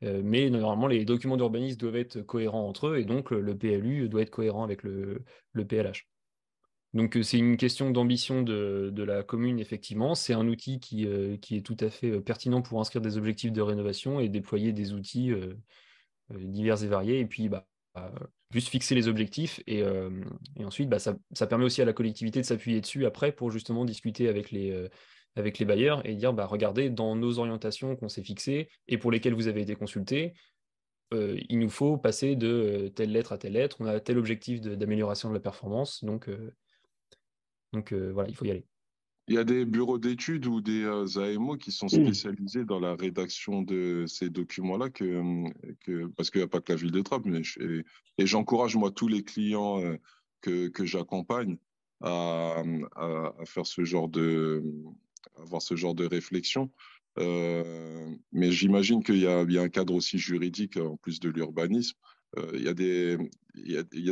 Speaker 4: Mais normalement, les documents d'urbanisme doivent être cohérents entre eux et donc le PLU doit être cohérent avec le PLH. Donc c'est une question d'ambition de la commune, effectivement. C'est un outil qui est tout à fait pertinent pour inscrire des objectifs de rénovation et déployer des outils divers et variés. Et puis, juste fixer les objectifs et ensuite, ça permet aussi à la collectivité de s'appuyer dessus après pour justement discuter avec les bailleurs et dire, regardez, dans nos orientations qu'on s'est fixées et pour lesquelles vous avez été consultés, il nous faut passer de telle lettre à telle lettre, on a tel objectif d'amélioration de la performance, donc voilà, il faut y aller.
Speaker 7: Il y a des bureaux d'études ou des AMO qui sont spécialisés dans la rédaction de ces documents-là, parce qu'il n'y a pas que la ville de Trappes, et j'encourage moi tous les clients que j'accompagne à faire avoir ce genre de réflexion. Mais j'imagine qu'il y a un cadre aussi juridique en plus de l'urbanisme. Il y a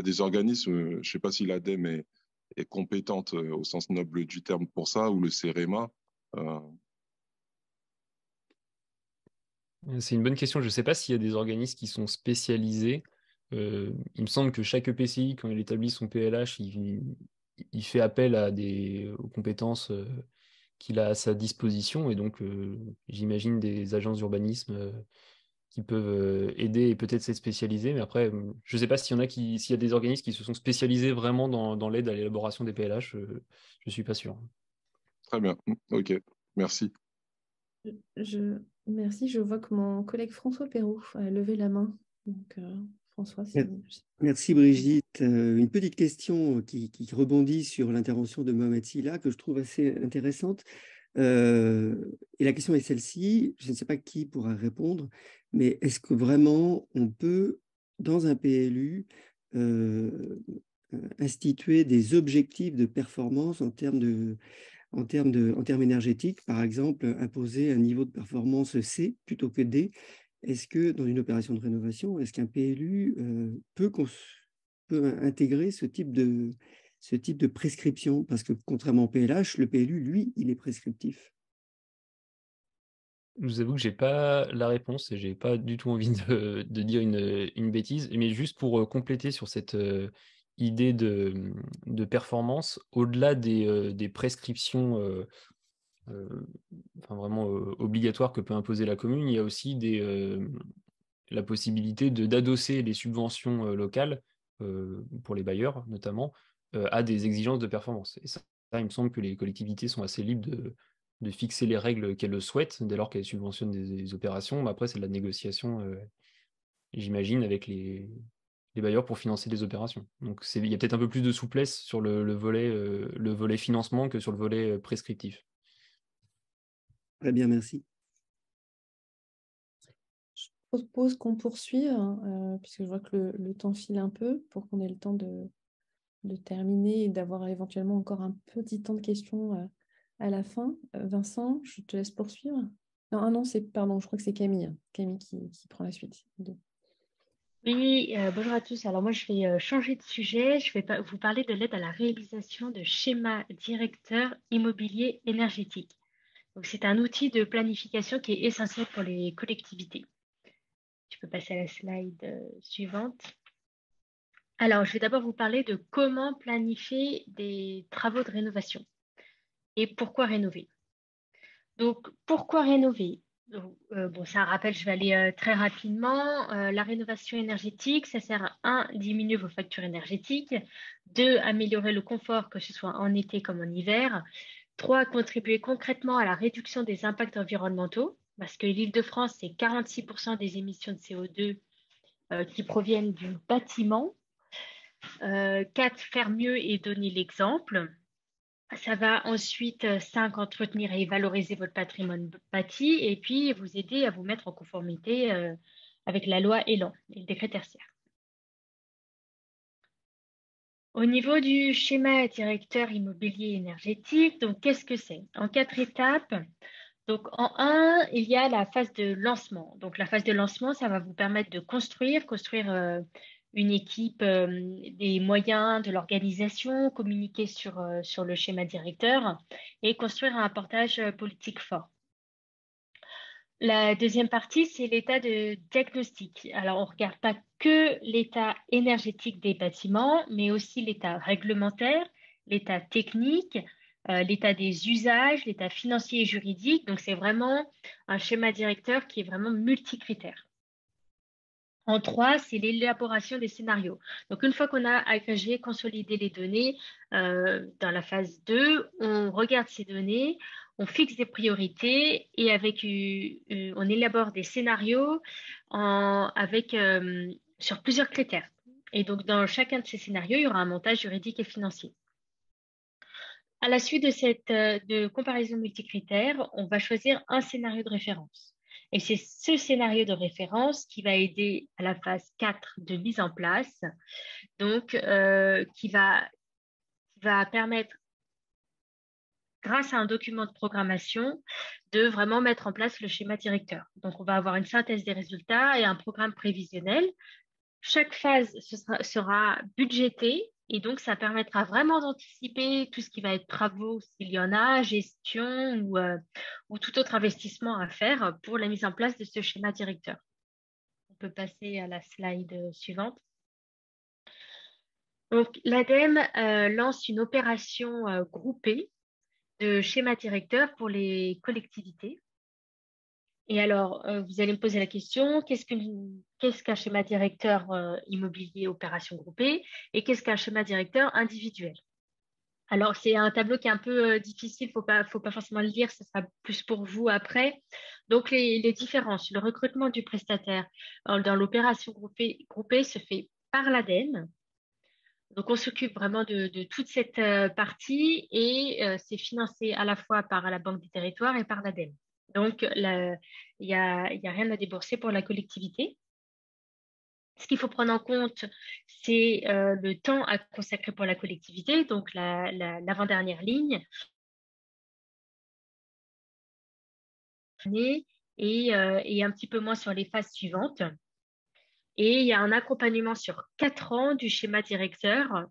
Speaker 7: des organismes, je ne sais pas si l'ADEME est compétente au sens noble du terme pour ça, ou le CEREMA.
Speaker 4: C'est une bonne question. Je ne sais pas s'il y a des organismes qui sont spécialisés. Il me semble que chaque EPCI, quand il établit son PLH, il fait appel aux compétences qu'il a à sa disposition. Et donc, j'imagine des agences d'urbanisme qui peuvent aider et peut-être s'être spécialisées. Mais après, je ne sais pas s'il y a des organismes qui se sont spécialisés vraiment dans l'aide à l'élaboration des PLH. Je ne suis pas sûr.
Speaker 7: Très bien. OK. Merci.
Speaker 1: Merci. Je vois que mon collègue François Perrault a levé la main. Donc, François,
Speaker 8: Merci Brigitte. Une petite question qui rebondit sur l'intervention de Mohamed Silla que je trouve assez intéressante. Et la question est celle-ci, je ne sais pas qui pourra répondre, mais est-ce que vraiment on peut, dans un PLU, instituer des objectifs de performance en termes énergétiques, par exemple, imposer un niveau de performance C plutôt que D? Est-ce que dans une opération de rénovation, est-ce qu'un PLU peut intégrer ce type de prescription? Parce que contrairement au PLH, le PLU, lui, il est prescriptif.
Speaker 4: Je vous avoue que j'ai pas la réponse et j'ai pas du tout envie de dire une bêtise, mais juste pour compléter sur cette idée de performance, au-delà des prescriptions enfin vraiment obligatoires que peut imposer la commune, il y a aussi la possibilité d'adosser les subventions locales, pour les bailleurs notamment, à des exigences de performance. Et ça, il me semble que les collectivités sont assez libres de fixer les règles qu'elles le souhaitent, dès lors qu'elles subventionnent des opérations. Mais après, c'est de la négociation, j'imagine, avec les bailleurs pour financer des opérations. Donc il y a peut-être un peu plus de souplesse sur le volet financement que sur le volet prescriptif.
Speaker 8: Très bien, merci.
Speaker 1: Je propose qu'on poursuive, puisque je vois que le temps file un peu, pour qu'on ait le temps de terminer et d'avoir éventuellement encore un petit temps de questions à la fin. Vincent, je te laisse poursuivre. Non, pardon, je crois que c'est Camille. Camille qui prend la suite.
Speaker 2: Oui, bonjour à tous. Alors moi, je vais changer de sujet. Je vais vous parler de l'aide à la réalisation de schémas directeurs immobiliers énergétiques. Donc, c'est un outil de planification qui est essentiel pour les collectivités. Tu peux passer à la slide suivante. Alors, je vais d'abord vous parler de comment planifier des travaux de rénovation et pourquoi rénover. Donc, pourquoi rénover? Bon, c'est un rappel, je vais aller très rapidement. La rénovation énergétique, ça sert à 1, diminuer vos factures énergétiques, 2, améliorer le confort, que ce soit en été comme en hiver, 3, contribuer concrètement à la réduction des impacts environnementaux, parce que l'Île-de-France, c'est 46% des émissions de CO2 qui proviennent du bâtiment. 4, faire mieux et donner l'exemple. Ça va ensuite, 5, entretenir et valoriser votre patrimoine bâti et puis vous aider à vous mettre en conformité avec la loi Elan et le décret tertiaire. Au niveau du schéma directeur immobilier énergétique, donc qu'est-ce que c'est? En 4 étapes. Donc en 1, il y a la phase de lancement. Donc la phase de lancement, ça va vous permettre de construire une équipe, des moyens de l'organisation, communiquer sur le schéma directeur et construire un portage politique fort. La deuxième partie, c'est l'état de diagnostic. Alors, on ne regarde pas que l'état énergétique des bâtiments, mais aussi l'état réglementaire, l'état technique, l'état des usages, l'état financier et juridique. Donc, c'est vraiment un schéma directeur qui est vraiment multicritère. En 3, c'est l'élaboration des scénarios. Donc, une fois qu'on a agrégé, consolidé les données, dans la phase 2, on regarde ces données, on fixe des priorités et on élabore des scénarios sur plusieurs critères. Et donc, dans chacun de ces scénarios, il y aura un montage juridique et financier. À la suite de cette de comparaison multicritère, on va choisir un scénario de référence. Et c'est ce scénario de référence qui va aider à la phase 4 de mise en place, donc qui va permettre, grâce à un document de programmation, de vraiment mettre en place le schéma directeur. Donc, on va avoir une synthèse des résultats et un programme prévisionnel. Chaque phase sera budgétée et donc ça permettra vraiment d'anticiper tout ce qui va être travaux, s'il y en a, gestion ou tout autre investissement à faire pour la mise en place de ce schéma directeur. On peut passer à la slide suivante. Donc, l'ADEME lance une opération groupée de schéma directeur pour les collectivités. Et alors, vous allez me poser la question, qu'est-ce qu'un schéma directeur immobilier opération groupée et qu'est-ce qu'un schéma directeur individuel? Alors, c'est un tableau qui est un peu difficile, faut pas forcément le lire, ce sera plus pour vous après. Donc, les différences, le recrutement du prestataire dans l'opération groupée se fait par l'ADEME. Donc, on s'occupe vraiment de toute cette partie et c'est financé à la fois par la Banque des Territoires et par l'ADEME. Donc, il y a rien à débourser pour la collectivité. Ce qu'il faut prendre en compte, c'est le temps à consacrer pour la collectivité, donc l'avant-dernière ligne, et un petit peu moins sur les phases suivantes. Et il y a un accompagnement sur 4 ans du schéma directeur.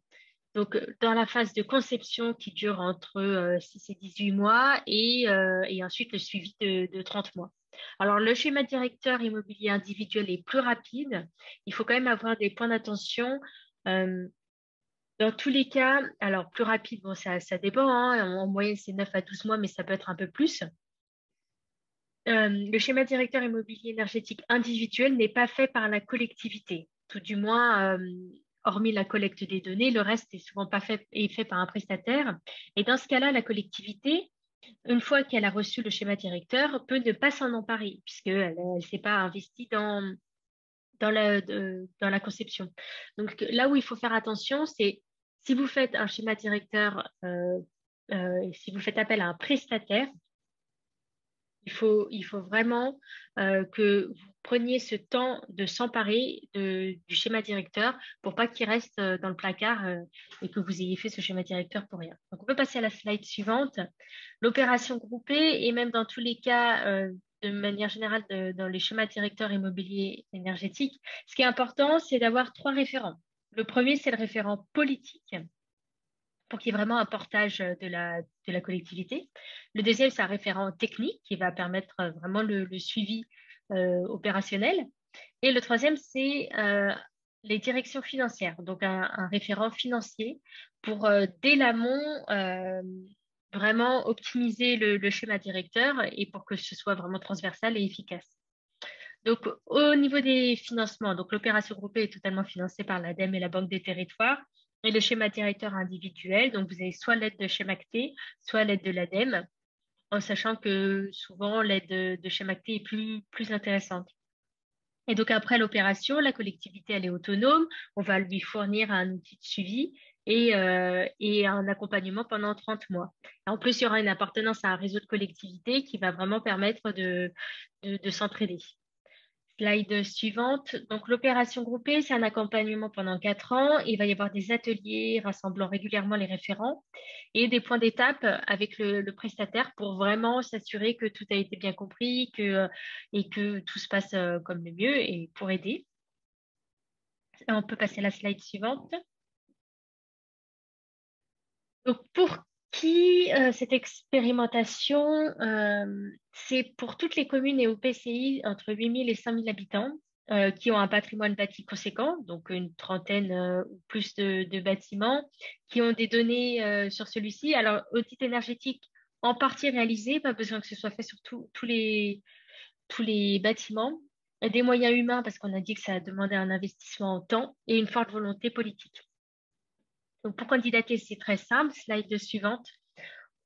Speaker 2: Donc, dans la phase de conception qui dure entre 6 et 18 mois et ensuite le suivi de 30 mois. Alors, le schéma directeur immobilier individuel est plus rapide. Il faut quand même avoir des points d'attention. Dans tous les cas, alors plus rapide, bon, ça dépend, hein. En moyenne, c'est 9 à 12 mois, mais ça peut être un peu plus. Le schéma directeur immobilier énergétique individuel n'est pas fait par la collectivité. Tout du moins, hormis la collecte des données, le reste est souvent pas fait, est fait par un prestataire. Et dans ce cas-là, la collectivité, une fois qu'elle a reçu le schéma directeur, peut ne pas s'en emparer, puisqu'elle ne s'est pas investie dans la conception. Donc là où il faut faire attention, c'est si vous faites un schéma directeur, si vous faites appel à un prestataire, il faut vraiment que vous preniez ce temps de s'emparer du schéma directeur pour pas qu'il reste dans le placard et que vous ayez fait ce schéma directeur pour rien. Donc, on peut passer à la slide suivante. L'opération groupée, et même dans tous les cas, de manière générale, dans les schémas directeurs immobiliers énergétiques, ce qui est important, c'est d'avoir 3 référents. Le premier, c'est le référent politique, pour qu'il y ait vraiment un portage de la collectivité. Le deuxième, c'est un référent technique qui va permettre vraiment le suivi opérationnel. Et le troisième, c'est les directions financières, donc un référent financier pour, dès l'amont, vraiment optimiser le schéma directeur et pour que ce soit vraiment transversal et efficace. Donc, au niveau des financements, donc l'opération groupée est totalement financée par l'ADEME et la Banque des Territoires. Et le schéma directeur individuel, donc vous avez soit l'aide de Schémacté, soit l'aide de l'ADEME, en sachant que souvent l'aide de Schémacté est plus intéressante. Et donc après l'opération, la collectivité elle est autonome, on va lui fournir un outil de suivi et un accompagnement pendant 30 mois. En plus, il y aura une appartenance à un réseau de collectivités qui va vraiment permettre de s'entraider. Slide suivante. Donc, l'opération groupée, c'est un accompagnement pendant 4 ans. Il va y avoir des ateliers rassemblant régulièrement les référents et des points d'étape avec le prestataire pour vraiment s'assurer que tout a été bien compris et que tout se passe comme le mieux et pour aider. On peut passer à la slide suivante. Donc, pour qui cette expérimentation, c'est pour toutes les communes et OPCI entre 8 000 et 5 000 habitants qui ont un patrimoine bâti conséquent, donc une trentaine ou plus de bâtiments, qui ont des données sur celui-ci. Alors, audit énergétique en partie réalisé, pas besoin que ce soit fait sur tous les bâtiments. Des moyens humains, parce qu'on a dit que ça a demandé un investissement en temps et une forte volonté politique. Donc, pour candidater, c'est très simple. Slide suivante.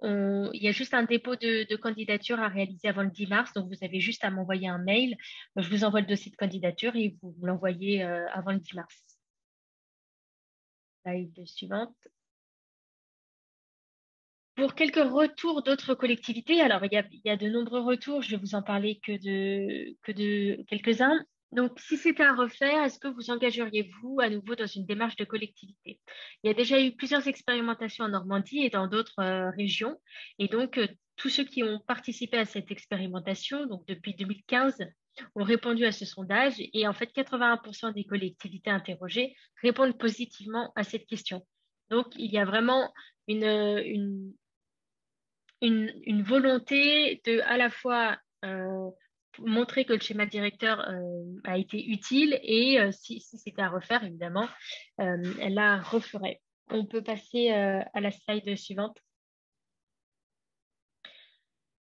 Speaker 2: Il y a juste un dépôt de candidature à réaliser avant le 10 mars. Donc, vous avez juste à m'envoyer un mail. Je vous envoie le dossier de candidature et vous l'envoyez avant le 10 mars. Slide suivante. Pour quelques retours d'autres collectivités, alors il y a de nombreux retours, je vais vous en parler que de quelques-uns. Donc, si c'était à refaire, est-ce que vous engageriez-vous à nouveau dans une démarche de collectivité? Il y a déjà eu plusieurs expérimentations en Normandie et dans d'autres régions. Et donc, tous ceux qui ont participé à cette expérimentation, donc depuis 2015, ont répondu à ce sondage. Et en fait, 81% des collectivités interrogées répondent positivement à cette question. Donc, il y a vraiment une volonté de à la fois montrer que le schéma directeur a été utile et si c'était à refaire, évidemment, elle la referait. On peut passer à la slide suivante.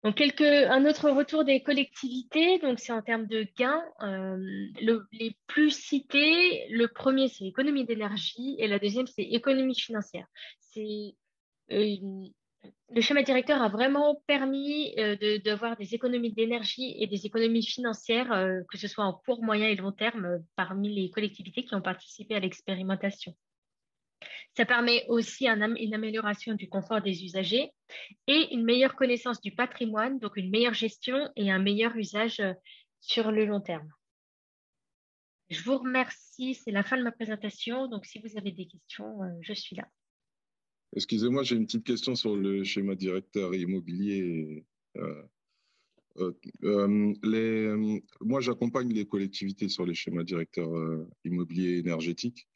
Speaker 2: Donc, un autre retour des collectivités, donc c'est en termes de gains. Les plus cités, le premier, c'est économie d'énergie et la deuxième, c'est économie financière. Le schéma directeur a vraiment permis d'avoir des économies d'énergie et des économies financières, que ce soit en court, moyen et long terme, parmi les collectivités qui ont participé à l'expérimentation. Ça permet aussi une amélioration du confort des usagers et une meilleure connaissance du patrimoine, donc une meilleure gestion et un meilleur usage sur le long terme. Je vous remercie, c'est la fin de ma présentation. Donc, si vous avez des questions, je suis là.
Speaker 7: Excusez-moi, j'ai une petite question sur le schéma directeur immobilier. Moi, j'accompagne les collectivités sur les schémas directeurs immobiliers énergétiques.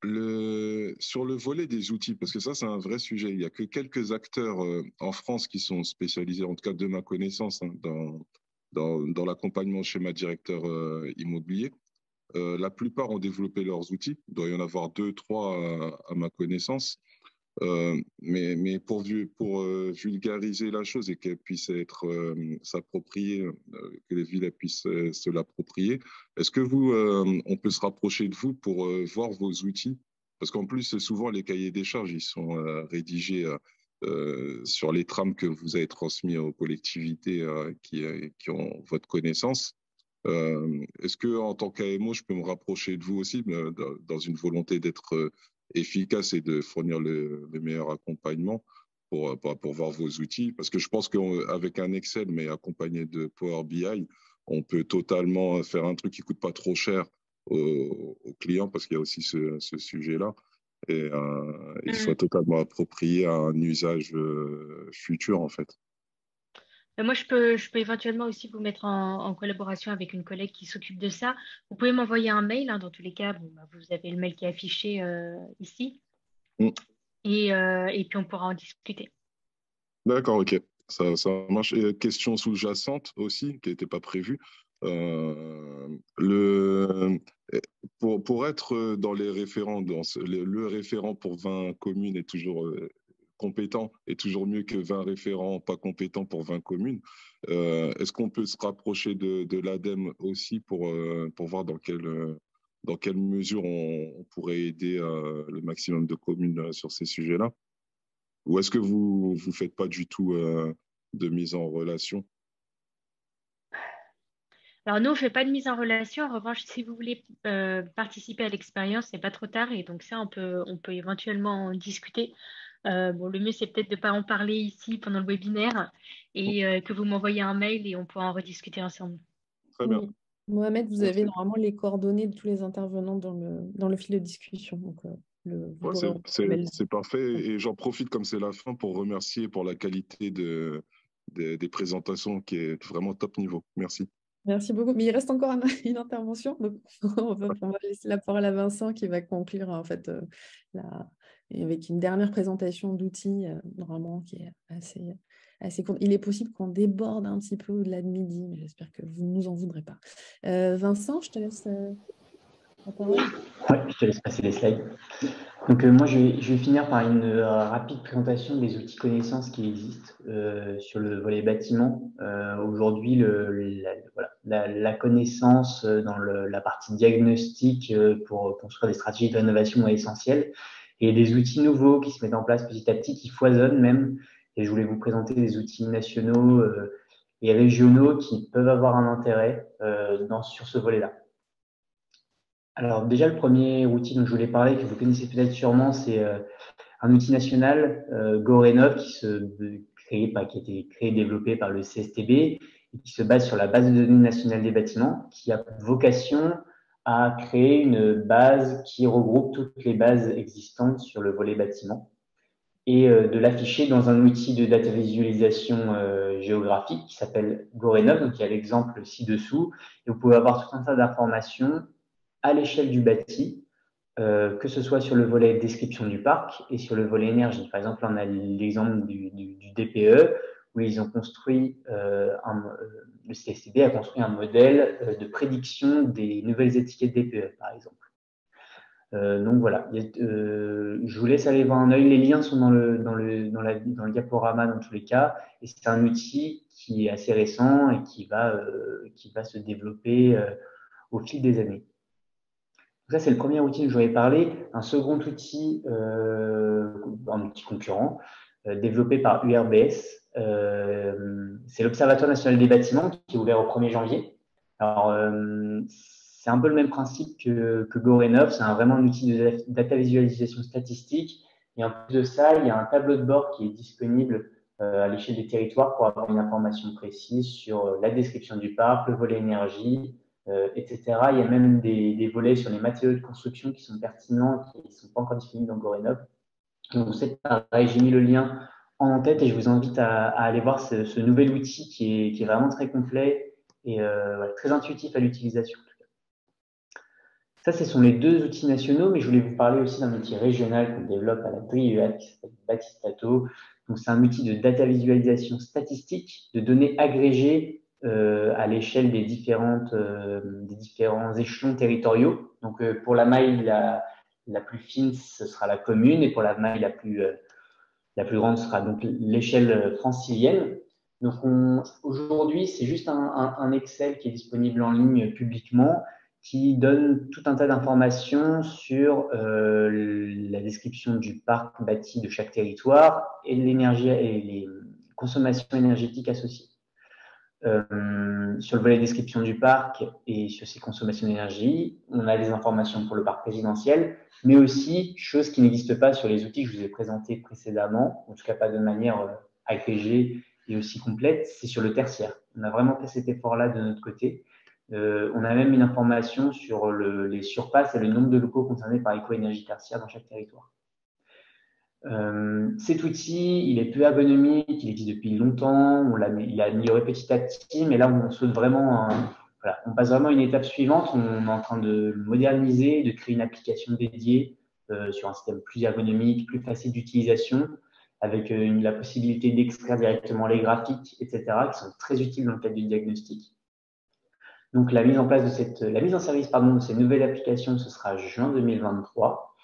Speaker 7: Sur le volet des outils, parce que ça, c'est un vrai sujet. Il n'y a que quelques acteurs en France qui sont spécialisés, en tout cas de ma connaissance, hein, dans l'accompagnement schéma directeur immobilier. La plupart ont développé leurs outils. Il doit y en avoir 2, 3 à ma connaissance. Mais pour vulgariser la chose et qu'elle puisse être s'approprier, que les villes puissent se l'approprier, est-ce que on peut se rapprocher de vous pour voir vos outils? Parce qu'en plus, souvent, les cahiers des charges, ils sont rédigés sur les trames que vous avez transmis aux collectivités qui ont votre connaissance. Est-ce que en tant qu'AMO, je peux me rapprocher de vous aussi dans une volonté d'être efficace et de fournir le meilleur accompagnement pour voir vos outils? Parce que je pense qu'avec un Excel, mais accompagné de Power BI, on peut totalement faire un truc qui ne coûte pas trop cher aux clients, parce qu'il y a aussi ce sujet-là, et il soit totalement approprié à un usage futur, en fait.
Speaker 2: Moi, je peux éventuellement aussi vous mettre en collaboration avec une collègue qui s'occupe de ça. Vous pouvez m'envoyer un mail, hein, dans tous les cas. Bon, bah, vous avez le mail qui est affiché ici. Et puis, on pourra en discuter.
Speaker 7: D'accord, ok. Ça marche. Et question sous-jacente aussi, qui n'était pas prévue. Pour être dans les référents, le référent pour 20 communes est toujours compétent, est toujours mieux que 20 référents pas compétents pour 20 communes. Est-ce qu'on peut se rapprocher de l'ADEME aussi pour voir dans quelle mesure on pourrait aider le maximum de communes sur ces sujets-là? Ou est-ce que vous ne faites pas du tout de mise en relation?
Speaker 2: Alors, nous, on ne fait pas de mise en relation. En revanche, si vous voulez participer à l'expérience, ce n'est pas trop tard. Et donc, ça, on peut éventuellement en discuter. Bon, le mieux, c'est peut-être de ne pas en parler ici pendant le webinaire et que vous m'envoyez un mail et on pourra en rediscuter ensemble.
Speaker 7: Très bien.
Speaker 1: Oui. Mohamed, vous avez normalement les coordonnées de tous les intervenants dans le fil de discussion. Donc,
Speaker 7: c'est parfait. Et j'en profite, comme c'est la fin, pour remercier pour la qualité des présentations qui est vraiment top niveau. Merci.
Speaker 1: Merci beaucoup. Mais il reste encore une intervention. Donc on va laisser la parole à Vincent qui va conclure en fait avec une dernière présentation d'outils, normalement, qui est assez courte. Il est possible qu'on déborde un petit peu au-delà de midi, mais j'espère que vous ne nous en voudrez pas. Vincent, je te laisse la parole.
Speaker 3: Oui, je te laisse passer les slides. Donc moi, je vais finir par une rapide présentation des outils connaissances qui existent sur le volet bâtiment. Aujourd'hui, la connaissance dans la partie diagnostic pour construire des stratégies de rénovation est essentielle. Et des outils nouveaux qui se mettent en place petit à petit, qui foisonnent même. Et je voulais vous présenter des outils nationaux et régionaux qui peuvent avoir un intérêt sur ce volet-là. Alors déjà, le premier outil dont je voulais parler, que vous connaissez peut-être sûrement, c'est un outil national, GoRénov, qui a été créé et développé par le CSTB et qui se base sur la base de données nationale des bâtiments, qui a vocation à créer une base qui regroupe toutes les bases existantes sur le volet bâtiment et de l'afficher dans un outil de data visualisation géographique qui s'appelle GoRénov, donc il y a l'exemple ci-dessous, et vous pouvez avoir tout un tas d'informations à l'échelle du bâti, que ce soit sur le volet description du parc et sur le volet énergie. Par exemple, on a l'exemple du DPE, où ils ont construit, le CSTB a construit un modèle de prédiction des nouvelles étiquettes DPE, par exemple. Donc voilà, je vous laisse aller voir un œil. Les liens sont dans le diaporama dans tous les cas, et c'est un outil qui est assez récent et qui va se développer au fil des années. Ça, c'est le premier outil dont je voulais parler. Un second outil, un outil concurrent, développé par URBS, c'est l'Observatoire national des bâtiments qui est ouvert au 1er janvier. Alors, c'est un peu le même principe que GoRénov, c'est vraiment un outil de data visualisation statistique. Et en plus de ça, il y a un tableau de bord qui est disponible à l'échelle des territoires pour avoir une information précise sur la description du parc, le volet énergie, etc. Il y a même des volets sur les matériaux de construction qui sont pertinents, qui ne sont pas encore disponibles dans GoRénov. Donc, c'est pareil, j'ai mis le lien en tête et je vous invite à aller voir ce nouvel outil qui est vraiment très complet et très intuitif à l'utilisation. Ça, ce sont les deux outils nationaux, mais je voulais vous parler aussi d'un outil régional qu'on développe à la DRIUAT qui s'appelle Batistato. Donc, c'est un outil de data visualisation statistique de données agrégées à l'échelle des différents échelons territoriaux. Donc, pour la maille la plus fine, ce sera la commune, et pour la maille la plus grande sera donc l'échelle francilienne. Donc, aujourd'hui, c'est juste un Excel qui est disponible en ligne publiquement, qui donne tout un tas d'informations sur la description du parc bâti de chaque territoire et l'énergie et les consommations énergétiques associées. Sur le volet description du parc et sur ses consommations d'énergie, on a des informations pour le parc résidentiel, mais aussi, chose qui n'existe pas sur les outils que je vous ai présentés précédemment, en tout cas pas de manière agrégée et aussi complète, c'est sur le tertiaire. On a vraiment fait cet effort-là de notre côté. On a même une information sur les surfaces et le nombre de locaux concernés par l'éco-énergie tertiaire dans chaque territoire. Cet outil, il est peu ergonomique, il existe depuis longtemps, il a amélioré petit à petit, mais là, on saute vraiment, voilà, on passe vraiment à une étape suivante. On est en train de le moderniser, de créer une application dédiée sur un système plus ergonomique, plus facile d'utilisation, avec la possibilité d'extraire directement les graphiques, etc., qui sont très utiles dans le cadre du diagnostic. Donc, la mise en service de ces nouvelles applications, ce sera juin 2023.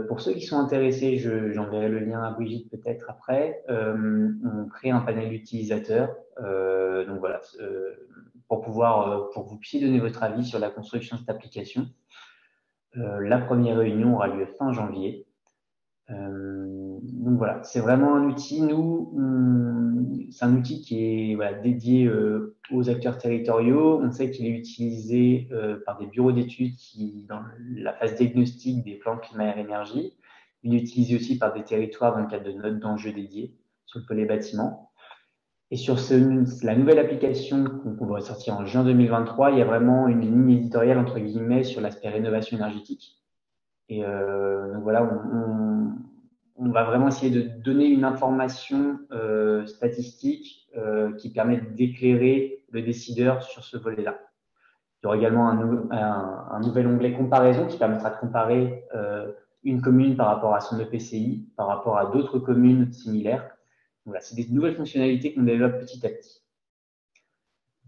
Speaker 3: Pour ceux qui sont intéressés, j'enverrai le lien à Brigitte peut-être après. On crée un panel d'utilisateurs. Donc voilà, pour que vous puissiez donner votre avis sur la construction de cette application. La première réunion aura lieu fin janvier. Donc voilà, c'est vraiment un outil. C'est un outil qui est dédié aux acteurs territoriaux. On sait qu'il est utilisé par des bureaux d'études qui, dans la phase diagnostique des plans climat et énergie, il est utilisé aussi par des territoires dans le cadre de notes d'enjeux dédiées sur le volet bâtiment. Et sur la nouvelle application qu'on va sortir en juin 2023, il y a vraiment une ligne éditoriale entre guillemets sur l'aspect rénovation énergétique. Et donc voilà, on va vraiment essayer de donner une information statistique qui permet d'éclairer le décideur sur ce volet-là. Il y aura également un nouvel onglet comparaison qui permettra de comparer une commune par rapport à son EPCI, par rapport à d'autres communes similaires. Voilà, c'est des nouvelles fonctionnalités qu'on développe petit à petit.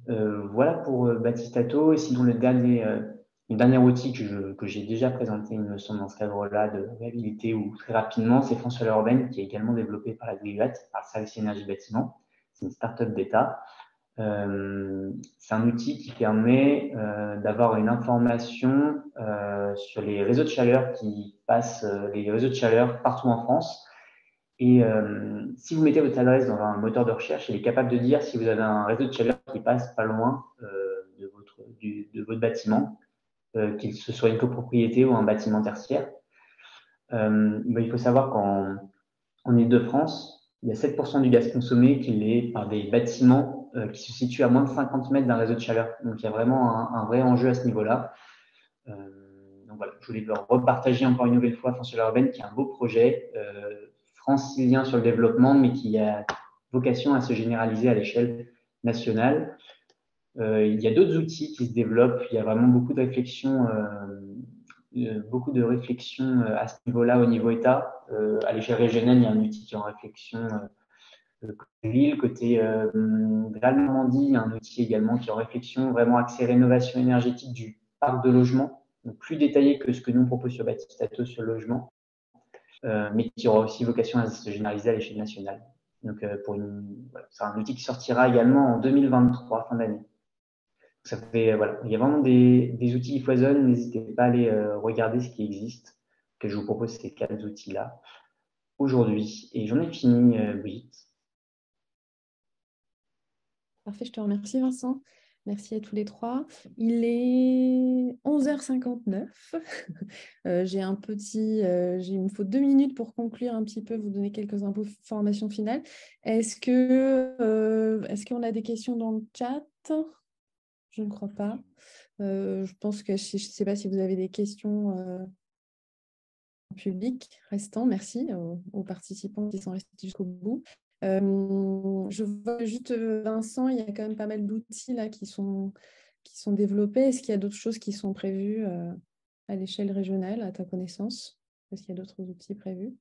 Speaker 3: Voilà pour Batistato. Et sinon, le dernier outil que j'ai déjà présenté, il me semble, dans ce cadre-là de réhabilité ou très rapidement, c'est France Chaleur Urbaine, qui est également développé par la DRIUAT, par le service énergie bâtiment. C'est une start-up d'État. C'est un outil qui permet d'avoir une information sur les réseaux de chaleur qui passent, les réseaux de chaleur partout en France. Et si vous mettez votre adresse dans un moteur de recherche, il est capable de dire si vous avez un réseau de chaleur qui passe pas loin de votre bâtiment, qu'il ce soit une copropriété ou un bâtiment tertiaire. Il faut savoir qu'en Île-de-France, il y a 7% du gaz consommé qui est par des bâtiments qui se situent à moins de 50 mètres d'un réseau de chaleur. Donc, il y a vraiment un vrai enjeu à ce niveau-là. Donc voilà, je voulais le repartager encore une nouvelle fois, France Chaleur Urbaine, qui est un beau projet francilien sur le développement, mais qui a vocation à se généraliser à l'échelle nationale. Il y a d'autres outils qui se développent. Il y a vraiment beaucoup de réflexions à ce niveau-là, au niveau État. À l'échelle régionale, il y a un outil qui est en réflexion côté ville, côté Normandie, il y a un outil également qui est en réflexion, vraiment axé rénovation énergétique du parc de logement, donc plus détaillé que ce que nous on propose sur Batistato sur le logement, mais qui aura aussi vocation à se généraliser à l'échelle nationale. Donc, c'est un outil qui sortira également en 2023, fin d'année. Ça fait, voilà, il y a vraiment des outils qui foisonnent. N'hésitez pas à aller regarder ce qui existe, que je vous propose ces 4 outils-là aujourd'hui. Et j'en ai fini, Brigitte.
Speaker 1: Parfait, je te remercie, Vincent. Merci à tous les 3. Il est 11h59. Il me faut 2 minutes pour conclure un petit peu, vous donner quelques informations finales. Est-ce qu'on a des questions dans le chat? Je ne crois pas. Je pense que je ne sais pas si vous avez des questions en public restant. Merci aux participants qui sont restés jusqu'au bout. Je vois juste, Vincent, il y a quand même pas mal d'outils là qui sont développés. Est-ce qu'il y a d'autres choses qui sont prévues à l'échelle régionale, à ta connaissance? Est-ce qu'il y a d'autres outils prévus?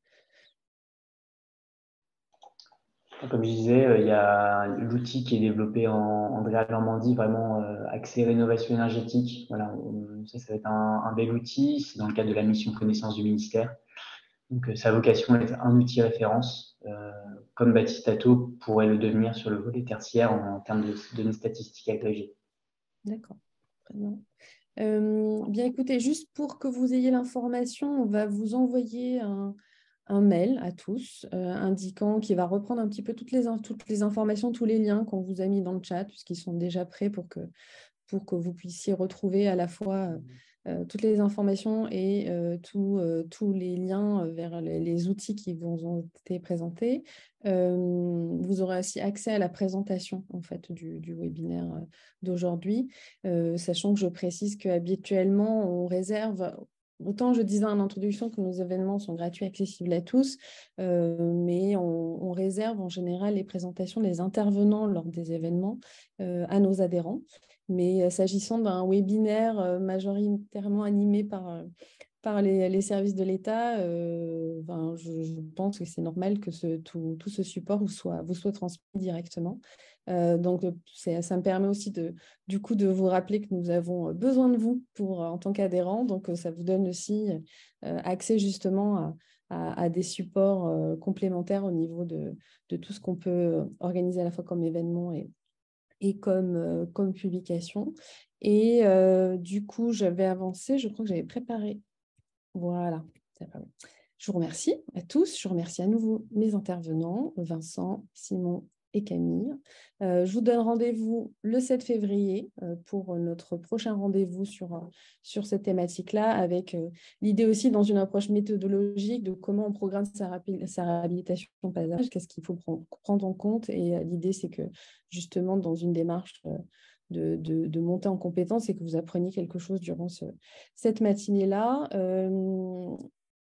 Speaker 3: Comme je disais, il y a l'outil qui est développé en Andréa-Normandie, vraiment axé rénovation énergétique. Voilà, ça va être un bel outil. C'est dans le cadre de la mission connaissance du ministère. Donc, sa vocation est un outil référence, comme Baptistato pourrait le devenir sur le volet tertiaire en termes de données statistiques agrégées.
Speaker 1: D'accord, très bien. Bien, écoutez, juste pour que vous ayez l'information, on va vous envoyer un mail à tous indiquant qui va reprendre un petit peu toutes les informations, tous les liens qu'on vous a mis dans le chat, puisqu'ils sont déjà prêts pour que vous puissiez retrouver à la fois toutes les informations et tous les liens vers les outils qui vous ont été présentés. Vous aurez aussi accès à la présentation en fait, du webinaire d'aujourd'hui, sachant que je précise qu'habituellement, on réserve. Autant je disais en introduction que nos événements sont gratuits, accessibles à tous, mais on réserve en général les présentations des intervenants lors des événements à nos adhérents. Mais s'agissant d'un webinaire majoritairement animé par les services de l'État, je pense que c'est normal que tout ce support vous soit transmis directement. Donc, ça me permet aussi de vous rappeler que nous avons besoin de vous en tant qu'adhérents. Donc, ça vous donne aussi accès justement à des supports complémentaires au niveau de tout ce qu'on peut organiser à la fois comme événement et comme publication. Et du coup, j'avais avancé, je crois que j'avais préparé. Voilà. Je vous remercie à tous. Je remercie à nouveau mes intervenants, Vincent, Simon et Camille. Je vous donne rendez-vous le 7 février pour notre prochain rendez-vous sur cette thématique-là, avec l'idée aussi dans une approche méthodologique de comment on programme sa réhabilitation passage, qu'est-ce qu'il faut prendre en compte. Et l'idée, c'est que justement, dans une démarche de monter en compétence et que vous appreniez quelque chose durant cette matinée-là.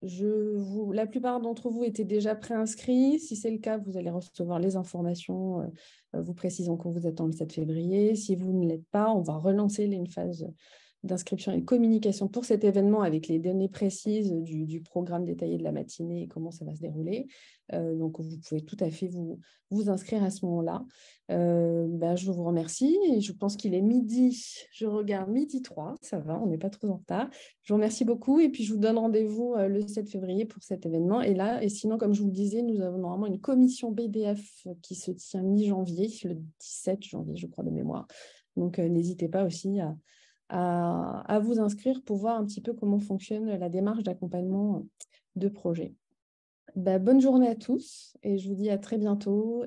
Speaker 1: La plupart d'entre vous étaient déjà préinscrits. Si c'est le cas, vous allez recevoir les informations vous précisant qu'on vous attend le 7 février. Si vous ne l'êtes pas, on va relancer une phase d'inscription et de communication pour cet événement avec les données précises du programme détaillé de la matinée et comment ça va se dérouler. Donc, vous pouvez tout à fait vous inscrire à ce moment-là. Je vous remercie et je pense qu'il est midi. Je regarde midi 3, ça va, on n'est pas trop en retard. Je vous remercie beaucoup et puis je vous donne rendez-vous le 7 février pour cet événement. Et sinon, comme je vous le disais, nous avons normalement une commission BDF qui se tient mi-janvier, le 17 janvier, je crois, de mémoire. Donc, n'hésitez pas aussi à vous inscrire pour voir un petit peu comment fonctionne la démarche d'accompagnement de projet. Bonne journée à tous et je vous dis à très bientôt.